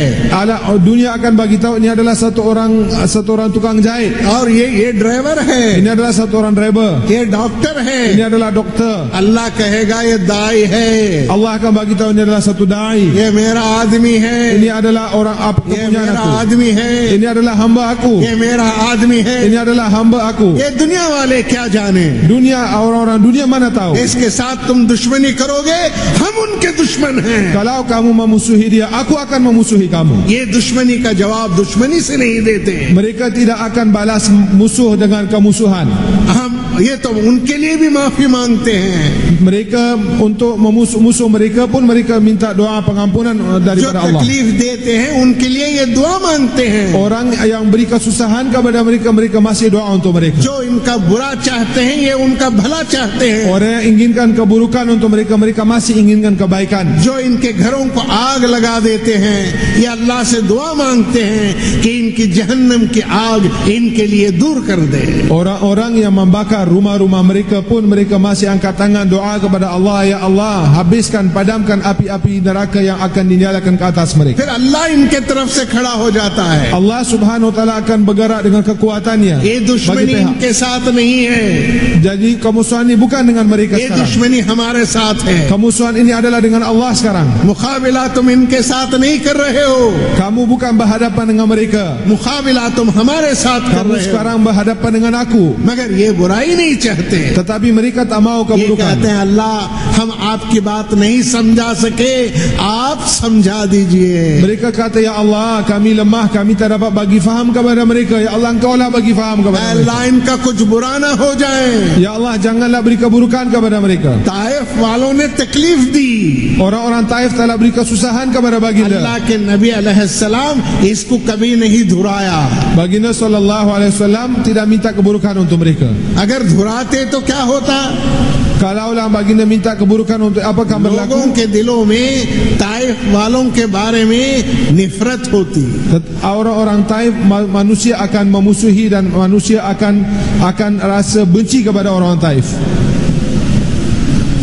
Dunia akan bagi tahu ini adalah satu orang tukang jahit. और ये ड्राइवर है, Ini adalah satu orang driver. ये डॉक्टर है। Ini adalah dokter. अल्लाह कहेगा ये दाई है, Allah akan bagi tahu ini adalah satu dai. ये मेरा आदमी है, Ini adalah orang apa ये kepunyaan मेरा aku. आदमी है, Ini adalah hamba aku. ये मेरा आदमी है। Ini adalah hamba aku. ये दुनिया वाले क्या जाने, Dunia, orang-orang dunia mana tahu. इसके साथ तुम दुश्मनी करोगे, हम उनके दुश्मन हैं। Kalau kamu memusuhi dia, aku akan memusuhi kamu. ये दुश्मनी का जवाब दुश्मनी से नहीं देते। Mereka tidak akan balas musuh dengan kemusuhan. हम ये तो उनके लिए भी माफी मांगते हैं। Mereka untuk musuh mereka pun mereka minta doa pengampunan जो daripada Allah. तकलीफ देते हैं उनके लिए ये दुआ मांगते हैं। Orang yang beri kesusahan kepada mereka, mereka masih doa untuk mereka. जो इनका बुरा चाहते हैं ये उनका भला चाहते हैं। Orang yang inginkan keburukan untuk mereka, mereka masih inginkan kebaikan. जो इनके घरों को आग लगा देते हैं ये अल्लाह से दुआ मांगते हैं कि इनकी जहन्नम की आग इनके लिए दूर कर दे। Orang-orang yang membakar rumah-rumah mereka pun mereka masih angkat tangan doa kepada Allah, ya Allah, habiskan, padamkan api-api neraka yang akan dinyalakan ke atas mereka. फिर अल्लाह इनके तरफ से खड़ा हो जाता है। Allah subhanahu wa ta'ala akan bergerak dengan kekuatannya. ये दुश्मनी Bagi pihak. इनके साथ नहीं है, Jadi kemusuhan ini bukan dengan mereka ये sekarang. दुश्मनी हमारे साथ है। Kemusuhan ini adalah dengan Allah sekarang. मुकाबला तुम इनके साथ नहीं कर रहे हो, Kamu bukan berhadapan dengan mereka. मुकाबला तुम हमारे साथ कर Kamu रहे हो। sekarang berhadapan dengan aku. मगर ये बुराई ही नहीं चाहते, tetapi mereka tak mau ये कहते keburukan. हैं अल्लाह हम आपकी बात नहीं समझा सके, आप समझा दीजिए। Mereka kata, ya Allah, kami lemah, kami tak dapat bagi faham kepada mereka. Ya Allah, Engkau lah bagi faham kepada mereka. अल्लाह इनका कुछ बुरा ना हो जाए। Ya Allah, janganlah beri keburukan kepada mereka. Taif वालों ने तकलीफ दी, Orang-orang Taif telah beri kesusahan kepada baginda. अल्लाह के नबी अलैहिस्सलाम इसको कभी नहीं धुराया। Baginda SAW tidak minta keburukan untuk mereka. अगर धुराते तो क्या होता? Kalaulah baginda minta keburukan untuk apa akan berlaku? लोगों के दिलों में ताइफ वालों के बारे में नफरत होती। Orang-orang Taif, manusia akan memusuhi dan manusia akan rasa benci kepada orang Taif.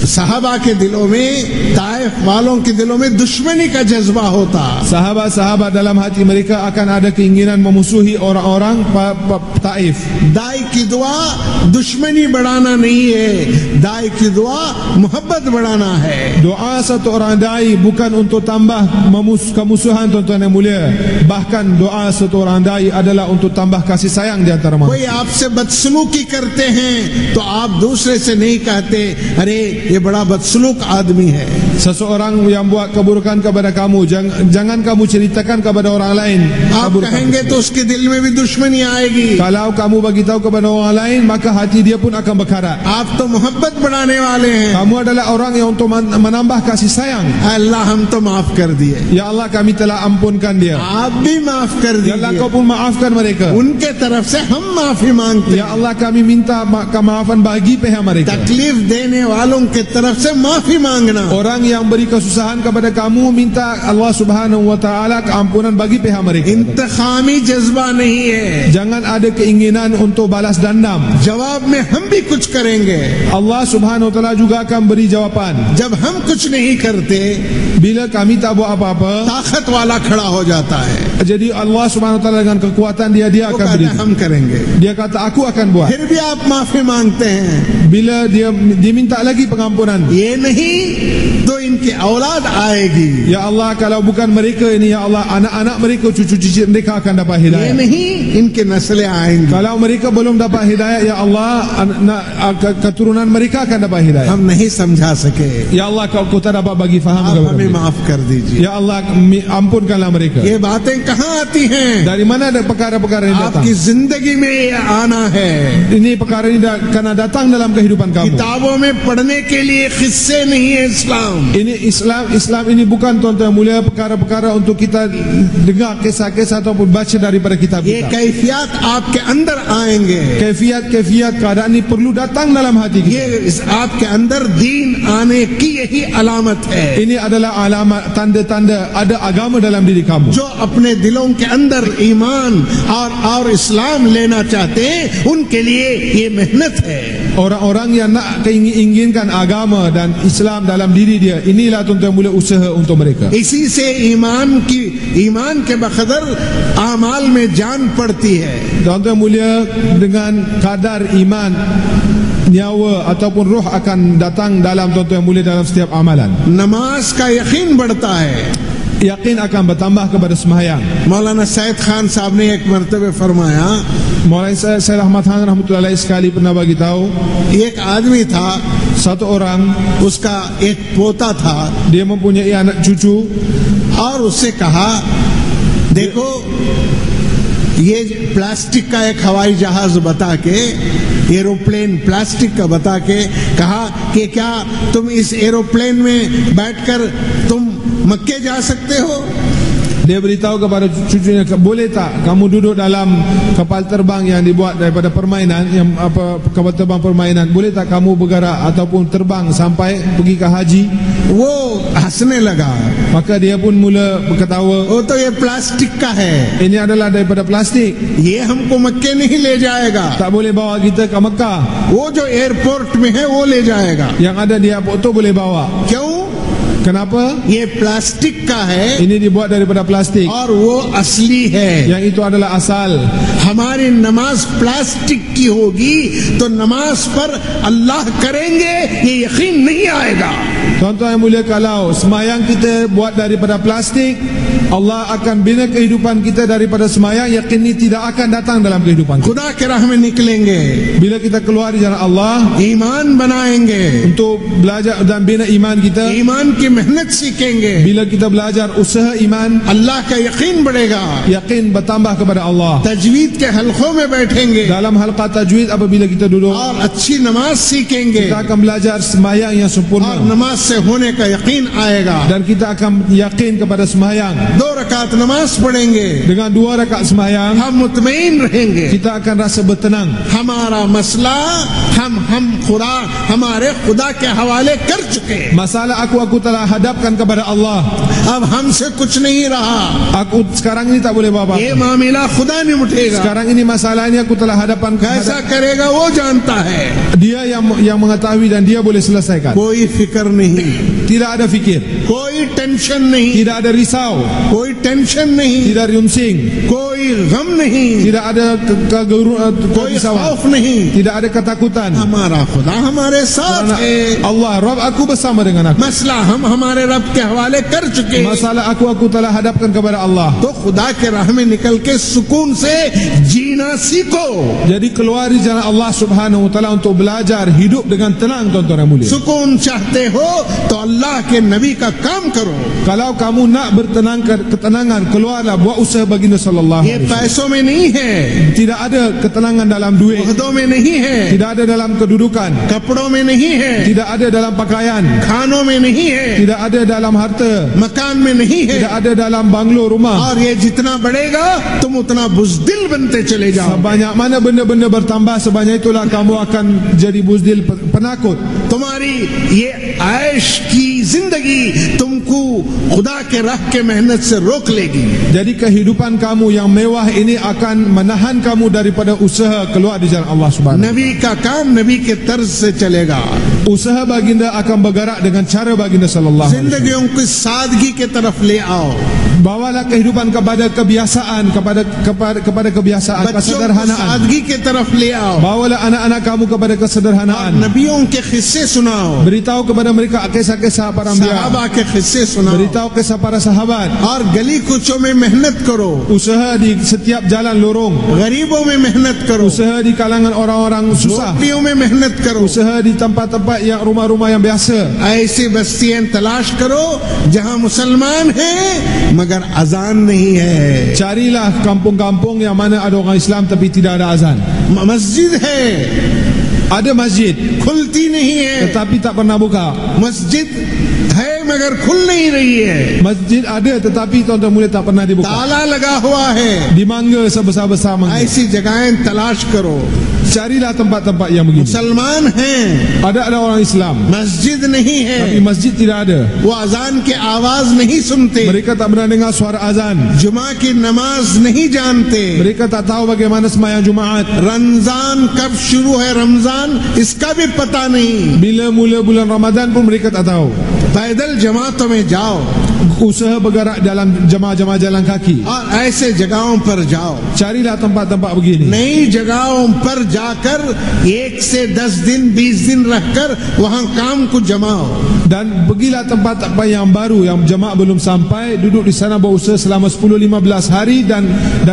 सहाबा के दिलों में, ताइफ वालों के दिलों में दुश्मनी का जज्बा होता। Sahabat-sahabat dalam hati mereka akan ada keinginan memusuhi orang-orang Taif. दाई की दुआ दुश्मनी बढ़ाना नहीं है, दाई की दुआ मोहब्बत बढ़ाना है। Doa satu orang dai bukan untuk tambah kemusuhan, tuan-tuan yang mulia. Bahkan doa satu orang dai adalah untuk tambah kasih sayang di antara कोई manusia. आपसे बदसलूकी करते हैं तो आप दूसरे से नहीं कहते अरे ये बड़ा बदसलूक आदमी है। Seseorang yang buat keburukan kepada kamu, jangan kamu ceritakan kepada orang lain आप keburukan. कहेंगे तो उसके दिल में भी दुश्मनी आएगी। Kalau kamu bagi tahu kepada orang lain, maka hati dia pun akan berkarat. आप तो मोहब्बत बढ़ाने वाले हैं। Kamu adalah orang yang untuk menambah kasih sayang. अल्लाह हम तो माफ कर दिए, Ya Allah, kami telah ampunkan dia. आप भी माफ कर Ya Allah, दीजिए। kau pun maafkan mereka. उनके तरफ से हम माफी मांगते Ya हैं। Allah, kami minta kemaafan bagi pihak mereka. तकलीफ देने वालों के तरफ से माफी मांगना। Orang yang beri kesusahan kepada kamu, minta Allah Subhanahu wa taala keampunan bagi pihak mereka. इंतखामी जज्बा नहीं है, Jangan ada keinginan untuk balas dendam. जवाब में हम भी कुछ करेंगे। Allah Subhanahu wa taala juga akan beri jawapan. जब हम कुछ नहीं करते, Bila kami tak buat apa-apa, ताकत वाला खड़ा हो जाता है, jadi Allah Subhanahu wa taala dengan kekuatan dia वो akan कहता beri. है हम करेंगे। Dia kata aku akan buat. फिर भी आप माफी मांगते हैं, Bila dia diminta lagi pengampunan. ये नहीं तो इनकी औलाद आएगी, Ya Allah, kalau bukan mereka ini, ya Allah, anak-anak mereka, cucu-cucu mereka akan dapat ये hidayah. नहीं इनके नस्लें आएंगी। Kalau mereka belum dapat hidayah, ya Allah, keturunan mereka akan dapat hidayah. हम नहीं समझा सके, Ya Allah, kau tak dapat bagi faham आप kepada हमें mereka. माफ कर दीजिए। Ya Allah, ampunkanlah mereka. ये बातें कहाँ आती हैं? Dari mana ada perkara-perkara ini datang? आपकी जिंदगी में ये आना है। Ini perkara ini karena datang dalam kehidupan kamu. किताबों में पढ़ने के लिए किस्से नहीं है इस्लाम। Ini Islam ini bukan, tuan-tuan yang mulia, perkara-perkara untuk kita dengar kisah-kisah ataupun baca daripada kitab ये kita. कैफियत आपके अंदर आएंगे, Kefiat keadaan ini perlu datang dalam hati kita. ये आपके अंदर दीन आने की यही अलामत है। Ini adalah alamat, tanda-tanda ada agama dalam diri kamu. जो अपने दिलों के अंदर ईमान और इस्लाम लेना चाहते हैं, उनके लिए ये मेहनत है। Orang-orang yang nak inginkan agama dan Islam dalam diri dia, inilah tuan-tuan yang mulia usaha untuk mereka. इसी से ईमान के बकदर आमाल में जान पड़ती है। Tuan-tuan yang mulia, dengan kadar iman, nyawa ataupun roh akan datang dalam, tuan-tuan yang mulia, dalam setiap amalan. नमाज का यकीन बढ़ता है। Yakin akan bertambah kepada sembahyang. मौलाना सैयद खान साहब ने एक मर्तबे फरमाया, Maulana Sayyid Ahmad Khan rahmatullahi alaihi sekali pernah bagi tahu, एक आदमी था, satu orang उसका एक पोता था dia mempunyai anak cucu, और उससे कहा देखो ये प्लास्टिक का एक हवाई जहाज बता के, एरोप्लेन प्लास्टिक का बता के कहा कि क्या तुम इस एरोप्लेन में बैठकर तुम मक्के जा सकते हो? dia beritahu kepada cucunya, boleh tak kamu duduk dalam kapal terbang yang dibuat daripada permainan, yang kapal terbang permainan, boleh tak kamu bergerak ataupun terbang sampai pergi ke haji? वो हंसने लगा, Maka dia pun mula berketawa, वो तो ये प्लास्टिक का है, ini adalah daripada plastik, ये हमको मक्के नहीं ले जाएगा, tak boleh bawa kita ke Mekah. वो जो एयरपोर्ट में है वो ले जाएगा। Yang ada di airport tu boleh bawa. क्यों? Kenapa? ये प्लास्टिक का है Ini dibuat daripada plastik, और वो असली है। yang itu adalah asal. हमारी नमाज प्लास्टिक की होगी तो नमाज पर अल्लाह करेंगे ये यकीन नहीं आएगा। Tuan-tuan yang mulia, kalau semayang kita buat daripada plastik, Allah akan bina kehidupan kita daripada semayang, yakin ini tidak akan datang dalam kehidupan kita. खुदा के राह में निकलेंगे, Bila kita keluar di jalan Allah ईमान बनाएंगे, untuk belajar dan bina iman kita, ईमान की मेहनत सीखेंगे, bila kita belajar usaha iman, अल्लाह का यकीन बढ़ेगा, yakin bertambah kepada Allah. तजवीद के हलकों में बैठेंगे Dalam halqa tajwid apabila kita duduk, और अच्छी नमाज सीखेंगे kita akan belajar semayang yang और sempurna नमाज से होने का यकीन आएगा। dan kita akan yakin kepada semayang. 2 रकात नमाज पढ़ेंगे, Dengan 2 rakaat semayang, हम मुतमईन रहेंगे। kita akan rasa bertenang. हमारा मसला हम खुदा हमारे खुदा के हवाले कर चुके। Masalah aku telah hadapkan kepada Allah. अब हमसे कुछ नहीं रहा, Aku sekarang ini tak boleh bawa ये apa. मामला खुदा निपटेगा। Sekarang ini masalah ini aku telah hadapkan कैसा करेगा वो जानता है, Dia yang mengetahui dan dia boleh selesaikan. कोई फिक्र नहीं, Tidak ada fikir, कोई टेंशन नहीं, tidak ada risau, कोई टेंशन नहीं, tidak riunsing, कोई गम नहीं, tidak ada कोई kerisauan, खौफ नहीं। tidak ada ketakutan. हमारा खुदा हमारे साथ Kerana है। Allah, Rabb aku bersama dengan aku. मसला हम हमारे रब के हवाले कर चुके हैं। Masalah aku telah hadapkan kepada Allah. तो खुदा के राह में निकल के सुकून से जीना सीखो। Jadi keluar di jalan Allah Subhanahu wa taala untuk belajar hidup dengan tenang, tuan-tuan yang mulia. सुकून चाहते हो तो अल्लाह के नबी का काम करो। Kalau kamu nak ketenangan, keluarlah, buat usaha baginda sallallahu ये alaihi wasallam. पैसों में नहीं है, Tidak ada ketenangan dalam duit, ओहदों में नहीं है, tidak ada dalam kedudukan, कपड़ों में नहीं है, tidak ada dalam pakaian, खानों में नहीं है, tidak ada dalam harta, मकान में नहीं है। tidak ada dalam banglo rumah. और ये जितना बढ़ेगा तुम उतना बुज़दिल बनते चले जाओ। Sebanyak mana benda-benda bertambah, sebanyak itulah kamu akan jadi buzdil, penakut. तुम्हारी ये ऐश की जिंदगी तुमको खुदा के राह के मेहनत से रोक लेगी। Jadi kehidupan kamu yang mewah ini akan menahan kamu daripada usaha keluar di jalan Allah Subhanahu. नबी का काम नबी के तर्ज से चलेगा। Usaha baginda akan bergerak dengan cara baginda sallallahu alaihi wasallam. जिंदगियों की सादगी के तरफ ले आओ। Bawalah kehidupan kepada kebiasaan, kepada kebiasaan, बच्चों को kesederhanaan. सादगी के तरफ ले आओ Bawalah anak-anak kamu kepada और kesederhanaan. नबियों के किस्से सुनाओ, Beritahu kepada mereka kisah-kisah para anbiya. सहाबा के किस्से सुनाओ Beritahu kisah para sahabat. और गली कूचों में मेहनत करो, Usaha di setiap jalan lorong. गरीबों में मेहनत करो, Usaha di kalangan orang-orang susah. झोपड़ियों में मेहनत करो। Usaha di tempat-tempat yang rumah-rumah yang biasa. ऐसी बस्तियां तलाश करो जहां मुसलमान हैं मगर अजान नहीं है, Carilah kampung-kampung yang mana ada orang Islam tapi tidak ada azan. मस्जिद है Ada masjid खुलती नहीं है, tetapi tak pernah buka. मस्जिद है मगर खुल नहीं रही है, Masjid ada tetapi tuan-tuan mulia tak pernah dibuka. ताला लगा हुआ है। Di mangga sebesar-besar mangga. ऐसी जगहें तलाश करो। Carilah tempat-tempat yang begini. मुसलमान हैं, Ada orang Islam मस्जिद नहीं है, tapi masjid tidak ada. वो अजान के आवाज नहीं सुनते, Mereka tak pernah dengar suara azan. जुमा की नमाज नहीं जानते, Mereka tak tahu bagaimana sembahyang Jumaat. Ramzan कब शुरू है रमजान इसका भी पता नहीं। Bila mula bulan Ramadan pun mereka tak tahu. पैदल जमातों में जाओ Usaha bergerak dalam jemaah-jemaah jalan kaki. और ऐसे जगहों पर जाओ, Carilah tempat-tempat begini. नई जगहों पर जाकर 1 से 10 दिन 20 दिन रहकर वहां काम को जमाओ। Dan pergilah tempat-tempat yang baru yang jemaah belum sampai, duduk di sana berusaha selama 10-15 hari dan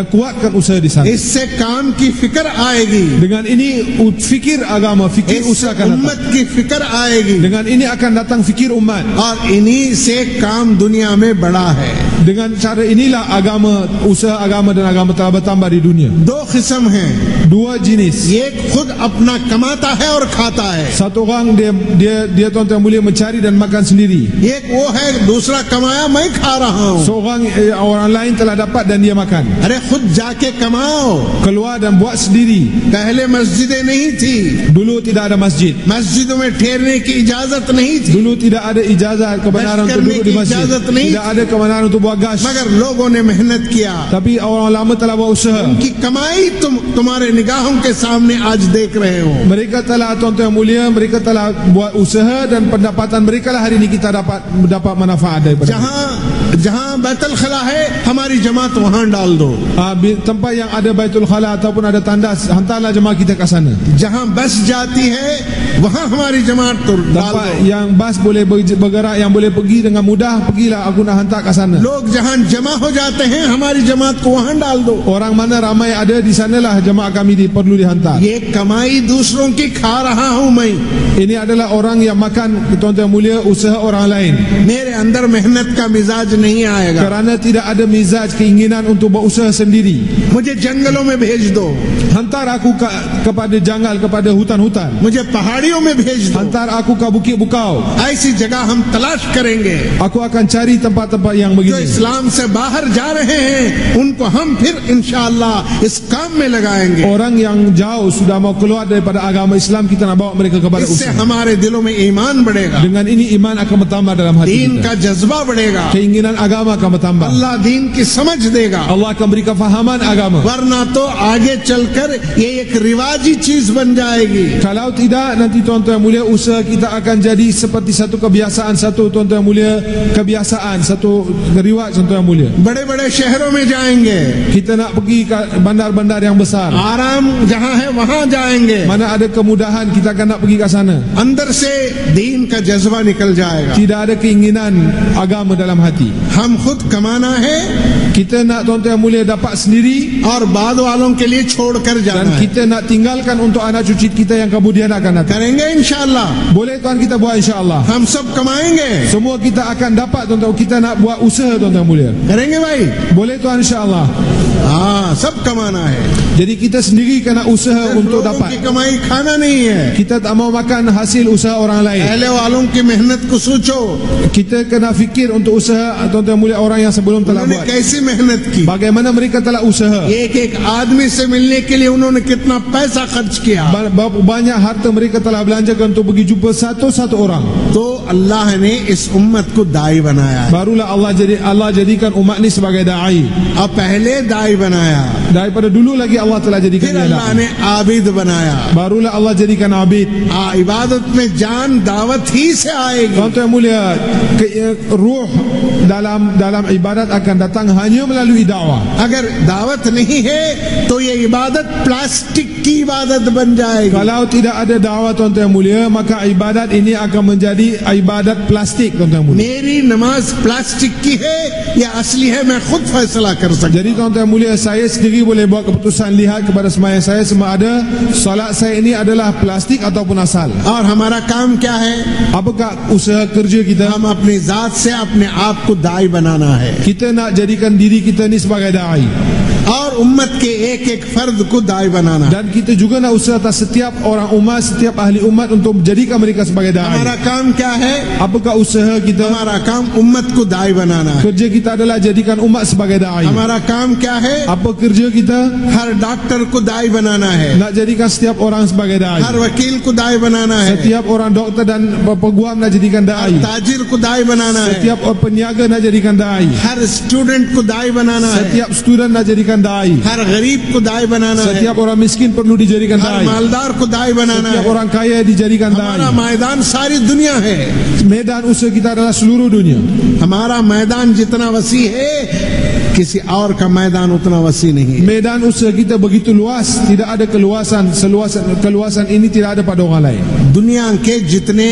kuatkan usaha di sana. इससे काम की फिक्र आएगी, Dengan ini fikir agama, fikir इससे usaha akan उम्मत datang. की फिक्र आएगी Dengan ini akan datang fikir umat. और इन्हीं से काम दुनिया में बड़ा है। Dengan cara inilah agama, usaha agama dan agama telah bertambah di dunia. 2 किस्म हैं, Dua jenis. एक खुद अपना कमाता है और खाता है, Satu orang dia tuan-tuan mulia mencari dan makan sendiri. एक वो है दूसरा कमाया मैं खा रहा हूँ। Seorang orang lain telah dapat dan dia makan. अरे खुद जाके कमाओ। Keluar dan buat sendiri. पहले मस्जिदें नहीं थी, Dulu tidak ada masjid. मस्जिदों में ठहरने की इजाजत नहीं थी, Dulu tidak ada ijazah kebenaran untuk duduk di masjid. Tidak ada kebenaran untuk buat bagas. मगर लोगों ने मेहनत किया, Tapi orang lama telah buat usaha. उनकी कमाई तुम्हारे निगाहों के सामने आज देख रहे हो। Mereka telah, tuan-tuan yang mulia, mereka telah buat usaha dan pendapatan mereka lah hari ini kita dapat manfaat daripada. जहाँ बैतुल खला है हमारी जमात वहाँ डाल दो। Tempat yang ada Baitul Khala ataupun ada tandas, hantarlah jemaah kita ke sana. जहाँ बस जाती है वहाँ हमारी जमात तो डाल Tempat दो। yang bas boleh bergerak, yang boleh pergi dengan mudah, pergilah, aku nak hantar ke sana. लोग जहाँ जमा हो जाते हैं हमारी जमात को वहाँ डाल दो। Orang mana ramai ada di sanalah jemaah kami perlu dihantar. ये कमाई दूसरों की खा रहा हूँ मैं, Ini adalah orang yang makan, tuan-tuan yang mulia, usaha orang lain. मेरे अंदर मेहनत का मिजाज नहीं आएगा। Kerana tidak ada mizaj, keinginan untuk berusaha sendiri. मुझे जंगलों में भेज दो, Hantar aku kepada janggal, kepada hutan-hutan. मुझे पहाड़ियों में भेज दो। Hantar aku ke bukit bukau. ऐसी जगह हम तलाश करेंगे। Aku akan cari tempat-tempat yang जो begini. इस्लाम से बाहर जा रहे हैं उनको हम फिर इंशाअल्लाह इस काम में लगाएंगे। Orang yang jauh sudah mau keluar daripada agama Islam, kita nak bawa mereka kepada इससे usaha. हमारे दिलों में ईमान बढ़ेगा, Dengan ini iman akan bertambah dalam hati दीन kita. का जज्बा बढ़ेगा, Keinginan agama akan bertambah. अल्लाह दीन की समझ देगा। Allah akan beri kefahaman agama. वरना तो आगे चलकर ये एक रिवाजी चीज बन जाएगी। Kalau tidak, nanti tuan-tuan yang mulia, usaha kita akan jadi seperti satu kebiasaan, satu tuan-tuan yang mulia, kebiasaan, satu riwayat tuan-tuan yang mulia. बड़े बड़े शहरों में जाएंगे, Kita nak pergi ke bandar-bandar yang besar. आराम जहाँ है वहाँ जाएंगे, Mana ada kemudahan, kita akan nak pergi ke sana. अंदर से दीन का जज्बा निकल जाएगा। Tidak ada keinginan agama dalam hati. हम खुद कमाना है Kita nak, tuan-tuan yang mulia, dapat sendiri, और बाद वालों के लिए छोड़कर जाना dan है। kita nak tinggalkan untuk anak cucu kita yang kemudian akan datang. करेंगे इंशाअल्लाह, Boleh tuan kita buat, insya-Allah. हम सब कमाएंगे। Semua kita akan dapat, tuan-tuan. Kita nak buat usaha, tuan-tuan yang mulia. करेंगे भाई? Boleh tuan, insya-Allah. हाँ, सब कमाना है। Jadi kita sendiri kena usaha सिर्फ untuk लोगों की dapat. कमाई खाना नहीं है। Kita tak mau makan hasil usaha orang lain. पहले वालों की मेहनत को सोचो, Kita kena fikir untuk usaha, tuan-tuan yang mulia, orang yang sebelum telah उन्होंने buat. कैसी मेहनत की, Bagaimana mereka telah usaha. एक एक आदमी से मिलने के लिए उन्होंने कितना पैसा खर्च किया। Berapa banyak harta mereka telah belanjakan untuk pergi jumpa satu-satu orang. तो अल्लाह ने इस उम्मत को दाई बनाया है। Barulah Allah jadikan umat ni sebagai da'i. अब पहले दाई बनाया, Daripada dulu lagi Allah telah jadikan फिर dia अल्लाह da'i. ने आबिद बनाया। Barulah Allah jadikan abid. इबादत में जान दावत ही से आएगी। Tuan-tuan yang mulia, ruh dalam ibadat akan datang hanya melalui dakwah. अगर दावत नहीं है तो ये इबादत प्लास्टिक की इबादत बन जाएगी। Kalau tidak ada dakwah, tuan-tuan yang mulia, maka ibadat ini akan menjadi ibadat plastik, tuan-tuan yang mulia. मेरी नमाज प्लास्टिक की है या असली है मैं खुद फैसला कर सकता Jadi tuan-tuan yang mulia, saya sendiri boleh buat keputusan, lihat kepada sembahyang saya sama ada salat saya ini adalah plastik ataupun asal. हूं। और हमारा काम क्या है? Apakah usaha kerja kita? हम अपनी जात से अपने आप को दाई बनाना है Kita nak jadikan diri kita ni sebagai da'i. और उम्मत के एक एक फर्द को दाई बनाना है। Dan kita juga nak usaha atas setiap orang umat, setiap ahli umat untuk menjadikan mereka sebagai हमारा da'i. काम क्या है? Apakah usaha kita? हमारा काम उम्मत को दाई बनाना है। Kerja kita adalah jadikan umat sebagai da'i. हमारा काम क्या है? Apa kerja kita? हर डॉक्टर को दाई बनाना है, Nak jadikan setiap orang sebagai da'i. हर वकील को दाई बनाना है, Setiap orang doktor dan peguam nak jadikan da'i. ताजिर को दाई बनाना है, Setiap orang peniaga nak jadikan da'i. हर स्टूडेंट को दाई बनाना है, Setiap student nak jadikan da'i. हर गरीब को दाई बनाना है, Setiap orang miskin perlu dijadikan हर da'i. मालदार को दाई बनाना Setiap है। orang kaya dijadikan हमारा da'i. मैदान सारी दुनिया है। Medan usaha kita adalah seluruh dunia. हमारा मैदान जितना वसी है किसी और का मैदान उतना वसी नहीं है। Medan usaha kita begitu luas, tidak ada keluasan ini tidak ada pada orang lain. दुनिया के जितने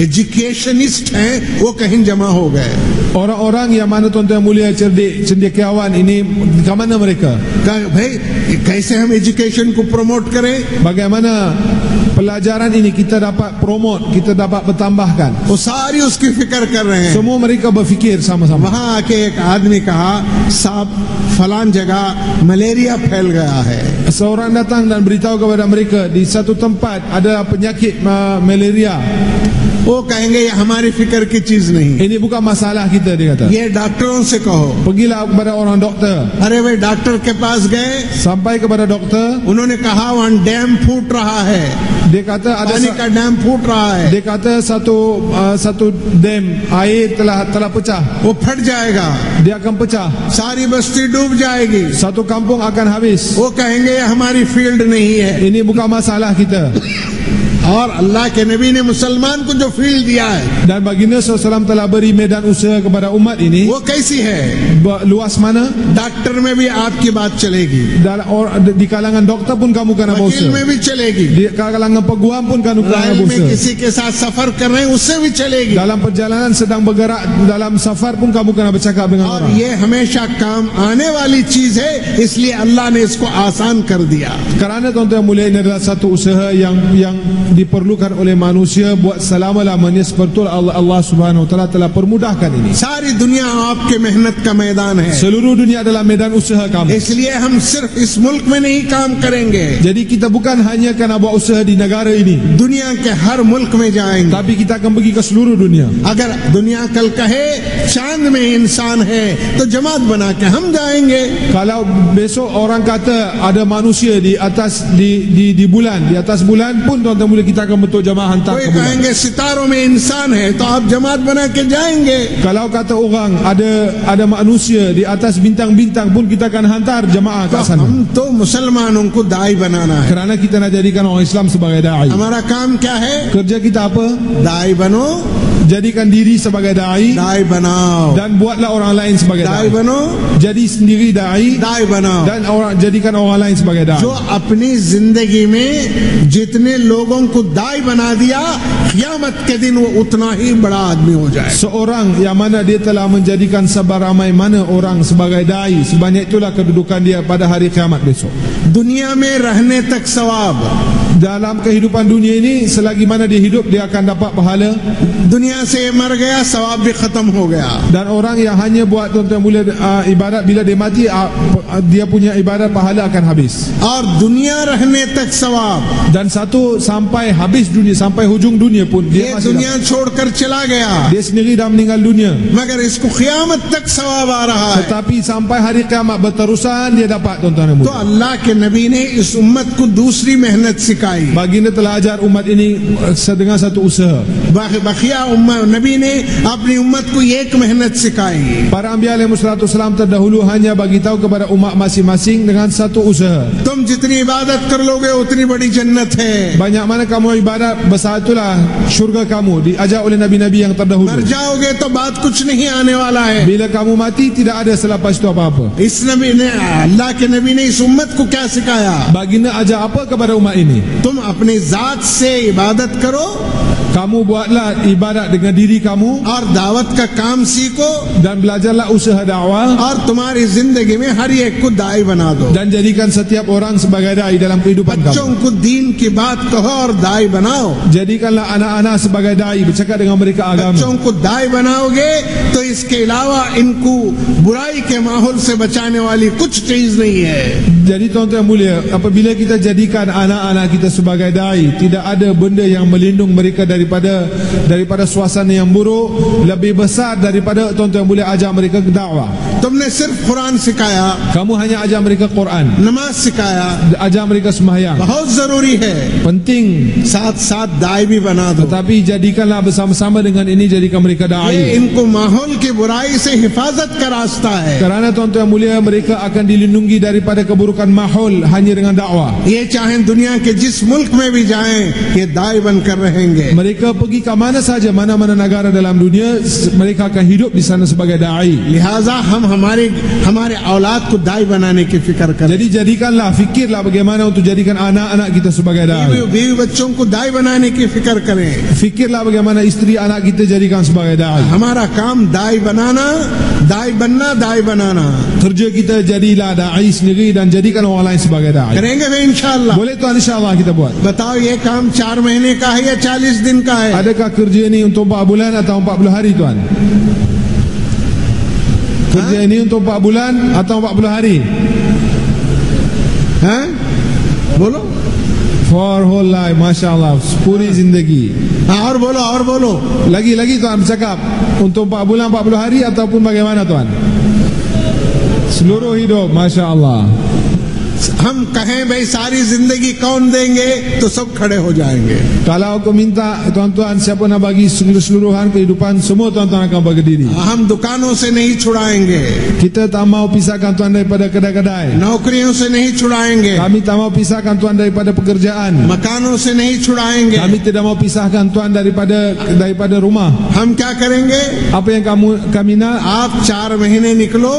एजुकेशनिस्ट हैं वो कहीं जमा हो गए। Orang-orang yang mana, tuan-tuan yang mulia, cerdik, cendekiawan ini, ke mana mereka? कहा, भाई कैसे हम एजुकेशन को प्रमोट करें? Bagaimana pelajaran ini kita dapat promote, kita dapat bertambahkan? वो सारी उसकी फिक्र कर रहे हैं। Semua mereka berfikir sama-sama. वहां आके एक आदमी कहा, साहब फलान जगह मलेरिया फैल गया है। Seorang datang dan beritahu kepada mereka di satu tempat ada penyakit malaria. वो कहेंगे ये हमारी फिक्र की चीज नहीं, Ini bukan masalah kita, dia kata. ये डॉक्टरों से कहो। Pergilah kepada orang doktor. अरे भाई डॉक्टर के पास गए, Sampai kepada doktor, उन्होंने कहा वहां डैम फूट रहा है, dia kata ada पानी का डैम फूट रहा है, dia kata satu dam air telah pecah. वो फट जाएगा, Dia akan pecah. सारी बस्ती डूब जाएगी। Satu kampung akan habis. वो कहेंगे ये हमारी फील्ड नहीं है। Ini bukan masalah kita. और अल्लाह के नबी ने मुसलमान को जो फील्ड दिया है Dan baginda SAW telah beri medan usaha kepada umat ini. वो कैसी है? Luas mana? डॉक्टर में भी आपकी बात चलेगी, Di kalangan doktor pun kamu kena वकील berusaha. में भी चलेगी, Di kalangan peguam pun kamu kena rail में berusaha. किसी के साथ सफर कर रहे हैं उससे भी चलेगी। Dalam perjalanan sedang bergerak dalam safar pun kamu kena bercakap dengan और orang. ये हमेशा काम आने वाली चीज है, इसलिए अल्लाह ने इसको आसान कर दिया। Kerana tuan-tuan mulia, ini adalah satu usaha yang diperlukan oleh manusia buat selama-lamanya. Seperti Allah Subhanahu Wa Taala telah permudahkan ini. सारी दुनिया आपके मेहनत का मैदान है, Seluruh dunia adalah medan usaha kamu. इसलिए हम सिर्फ इस मुल्क में नहीं काम करेंगे, Jadi kita bukan hanya kena buat usaha di negara ini, दुनिया के हर मुल्क में जाएंगे। tapi kita akan pergi ke seluruh dunia. अगर दुनिया कल कहे चांद में इंसान है तो जमात बना के हम जाएंगे। Kalau besok orang kata ada manusia di atas di bulan, di atas bulan pun tuan-tuan mulia kita akan bentuk jamaah hantar कोई ke bulan. कहेंगे सितारों में इंसान है तो आप जमात बना के जाएंगे। Kalau kata orang ada manusia di atas bintang-bintang pun kita akan hantar jamaah तो ke sana. हम तो मुसलमानों को दाई बनाना है। Kerana kita nak jadikan orang Islam sebagai dai. हमारा काम क्या है? Kerja kita apa? दाई बनो, Jadikan diri sebagai dai दाई बनाओ, dan buatlah orang lain sebagai दाई dai. बनो, Jadi sendiri dai दाई बनाओ। dan jadikan orang lain sebagai dai. जो अपनी जिंदगी में जितने लोगों को दाई बना दिया, क़यामत के दिन वो उतना ही बड़ा आदमी हो जाए। Seorang yang mana dia telah menjadikan sebaramai mana orang sebagai dai, sebanyak itulah kedudukan dia pada hari kiamat besok. दुनिया में रहने तक सवाब, Dalam kehidupan dunia ini, selagi mana dia hidup, dia akan dapat pahala. दुनिया से मर गया सवाब भी खत्म हो गया। Dan orang yang hanya buat tuan-tuan mulia ibadat, bila dia mati dia punya ibadat pahala akan habis. और दुनिया रहने तक सवाब, Dan satu sampai habis dunia, sampai hujung dunia pun dia ये masih दुनिया छोड़कर चला गया, dapat. Dia sendiri dah meninggal dunia, मगर इसको क़यामत तक सवाब आ रहा है। tetapi sampai hari kiamat berterusan dia dapat, tuan-tuan dan तो mulia. अल्लाह के नबी ने इस उम्मत को दूसरी मेहनत सिखाई। Baginda telah ajar umat ini dengan satu usaha. बखिया नबी ने अपनी उम्मत को एक मेहनत सिखाई। Para Anbiya alaihissalam terdahulu hanya bagi tahu kepada umat masing-masing dengan satu usaha. तुम जितनी इबादत कर लोगे उतनी बड़ी जन्नत है। Banyak mana kamu ibadat, besar itulah syurga kamu, diajar oleh Nabi-Nabi yang मर terdahulu. जाओगे तो बात कुछ नहीं आने वाला है। Bila kamu mati, tidak ada selepas itu apa-apa. इस नबी ने, अल्लाह के नबी ने इस उम्मत को क्या सिखाया? Baginda ajar apa kepada umat ini? तुम अपनी जात से इबादत करो Kamu buatlah ibadat dengan diri kamu और दावत का काम सीखो dan belajarlah usaha dakwah और तुम्हारी जिंदगी में हर एक को दाई बना दो। dan jadikan setiap orang sebagai dai dalam kehidupan बच्चों kamu. को दीन की बात कहो और दाई बनाओ। Jadikanlah anak-anak sebagai dai, bercakap dengan mereka agama. बच्चों को दाई बनाओगे तो इसके अलावा इनको बुराई के माहौल से बचाने वाली कुछ चीज नहीं है। Jadi tuan-tuan yang mulia, apabila kita jadikan anak-anak kita sebagai dai, tidak ada benda yang melindung mereka daripada suasana yang buruk lebih besar daripada tuan-tuan yang mulia ajar mereka dakwah. तुमने सिर्फ कुरान सिखाया, Kamu hanya ajar mereka Quran, नमाज सिखाया, ajar mereka sembahyang. बहुत जरूरी है, Penting, साथ साथ दाई भी बना दो। tetapi jadikanlah bersama-sama dengan ini, jadikan mereka ये dai. इनको माहौल की बुराई से हिफाजत का रास्ता है। Kerana tuan-tuan yang mulia, mereka akan dilindungi daripada keburukan mahol hanya dengan dakwah. ये चाहे दुनिया के जिस मुल्क में भी जाएं, ये दाई बनकर रहेंगे। Mereka pergi ke mana saja, mana-mana negara dalam dunia, mereka akan hidup di sana sebagai dai. लिहाजा हम हमारे औलाद को दाई बनाने की फिक्र करें। Jadi jadikanlah, fikirlah bagaimana untuk jadikan anak-anak kita sebagai dai. बीवी बच्चों को दाई बनाने की फिक्र करें। Fikirlah bagaimana isteri anak kita jadikan sebagai dai. हमारा काम दाई बनाना, दाई बनना, दाई बनाना। Kerja kita jadilah dai sendiri dan jadikan orang lain sebagai dai. करेंगे वे इंशाअल्लाह। Boleh tuan, insyaAllah kita buat. बताओ ये काम 4 महीने का है या 40 दिन का है? Adakah kerja ini untuk 4 bulan atau 40 hari tuan? Kerja ini untuk 4 bulan atau 40 hari? हैं? बोलो। For whole life, Masya Allah, puri zindagi. और बोलो Lagi tuan bercakap untuk 4 bulan 40 hari ataupun bagaimana tuan? Seluruh hidup, Masya Allah. हम कहें भाई सारी जिंदगी कौन देंगे तो सब खड़े हो जाएंगे. Kalau aku minta tuan-tuan siapa nak bagi seluruhan kehidupan, semua tuan-tuan akan berdiri. हम दुकानों से नहीं छुड़ाएंगे, Kita tak mau pisahkan tuan daripada kedai-kedai. नौकरियों से नहीं छुड़ाएंगे, Kami tak mau pisahkan tuan daripada pekerjaan. मकानों से नहीं छुड़ाएंगे. Kami tidak mau pisahkan tuan daripada rumah. हम क्या करेंगे? Apa yang kami nak? आप 4 महीने निकलो,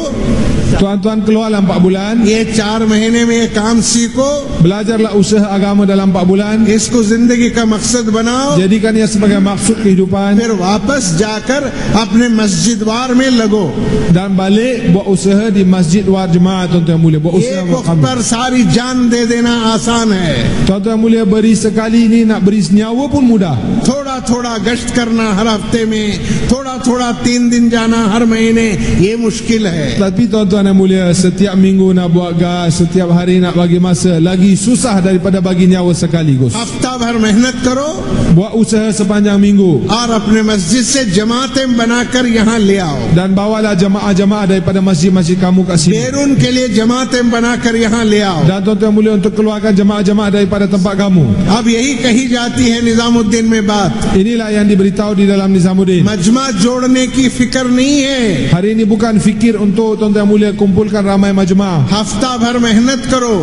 Tuan-tuan keluar dalam 4 bulan. ये 4 महीने में ये काम सीखो, Belajarlah usaha agama dalam 4 bulan. इसको जिंदगी का मकसद बनाओ, Jadikan ia sebagai maksud kehidupan. फिर वापस जाकर अपने मस्जिद वार में लगो. Dan balik buat usaha di masjid war jemaah, tuan-tuan mulia. Buat usaha एक वक्त kami. पर सारी जान दे देना आसान है. Tuan-tuan mulia, beri sekali ini, nak beri nyawa pun mudah. थोड़ा थोड़ा गश्त करना हर हफ्ते में, थोड़ा थोड़ा 3 दिन जाना हर महीने, ये मुश्किल है. Tapi tuan-tuan yang mulia, setiap minggu nak buat gas, setiap hari nak bagi masa, lagi susah daripada bagi nyawa sekaligus. हफ्ता भर मेहनत करो Buat usaha sepanjang minggu. और अपने मस्जिद से जमातें बनाकर यहाँ ले आओ. Dan bawalah jemaah-jemaah daripada masjid-masjid kamu kat sini. बैरून के लिए जमातें बनाकर यहाँ ले आओ. Dan tuan-tuan mulia, untuk keluarkan jemaah-jemaah daripada tempat kamu. अब यही कही जाती है निजामुद्दीन में बात. Inilah yang diberitahu di dalam Nizamuddin. मजमा जोड़ने की फिक्र नहीं है. Hari ini bukan fikir untuk tuan-tuan mulia kumpulkan ramai majma'ah. हफ्ता भर मेहनत करो,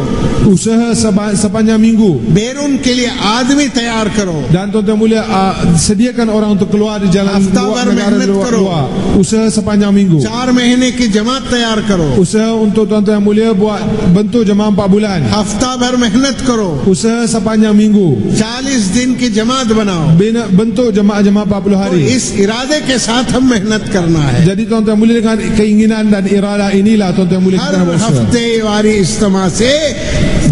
Usaha sepanjang minggu. बैरून के लिए आदमी तैयार करो. Dan tuan-tuan mulia, sediakan orang untuk keluar di jalan Hafta luar, bar negara mehnat luar, karo. luar. Usaha sepanjang minggu. 4 महीने की जमात तैयार करो. Usaha untuk tuan-tuan mulia buat bentuk jemaah 4 bulan. हफ्ता भर मेहनत करो. Usaha sepanjang minggu. 40 दिन की जमात बनाओ. Bina bentuk jemaah-jemaah 40 तो hari. इस इरादे के साथ हम मेहनत करना है. Jadi tuan-tuan mulia, dengan keinginan dan iradah inilah tuan-tuan mulia kita हर nak berusaha. हफ्ते वारी इज्तिमा से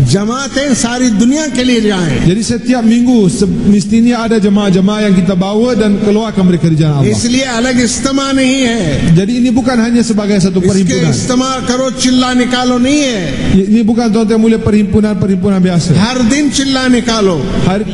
जमातें सारी दुनिया के लिए जाएं. Jadi setiap minggu mestinya ada jemaah-jemaah yang kita bawa dan keluarkan mereka di jalan Allah. इसलिए अलग इज्तिमा नहीं है. Jadi ini bukan hanya sebagai satu इसके perhimpunan. इज्तिमा करो चिल्ला निकालो नहीं है. Ini bukan tuan-tuan mulia perhimpunan biasa. हर दिन चिल्ला निकालो.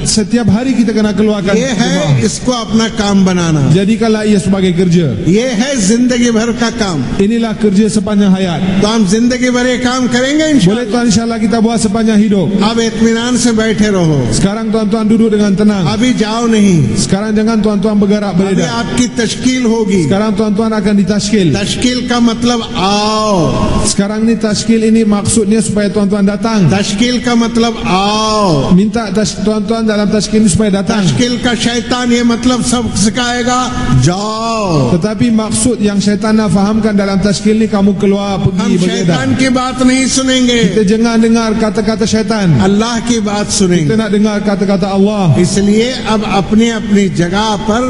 Setiap hari kita kena keluarkan ये है jemaah. इसको अपना काम बनाना. Jadikanlah ia sebagai kerja. ये है जिंदगी भर का काम. Inilah kerja sepanjang hayat. तो हम जिंदगी भर ये काम करेंगे Boleh इंशाअल्लाह. tuan, insyaAllah kita buat sepanjang hidup. अब इत्मीनान से बैठे रहो. Sekarang tuan-tuan duduk dengan tenang. अभी जाओ नहीं. Sekarang jangan tuan-tuan bergerak अभी beredar. आपकी तश्कील होगी. Sekarang tuan-tuan akan ditashkil. तश्कील का मतलब आओ. Sekarang ni tashkil ini maksudnya supaya tuan-tuan datang. तश्कील का मतलब आओ. Minta tuan-tuan dalam tashkil ini supaya datang. तश्कील का शैतान ये मतलब सब सिखाएगा जाओ. Tetapi maksud yang syaitan nak fahamkan dalam tashkil ni, kamu keluar हम pergi beredar. शैतान की बात नहीं सुनेंगे, Kita jangan dengar kata-kata syaitan. अल्लाह की बात Kita सुनेंगे. nak dengar kata-kata Allah. इसलिए अब अपनी अपनी जगह पर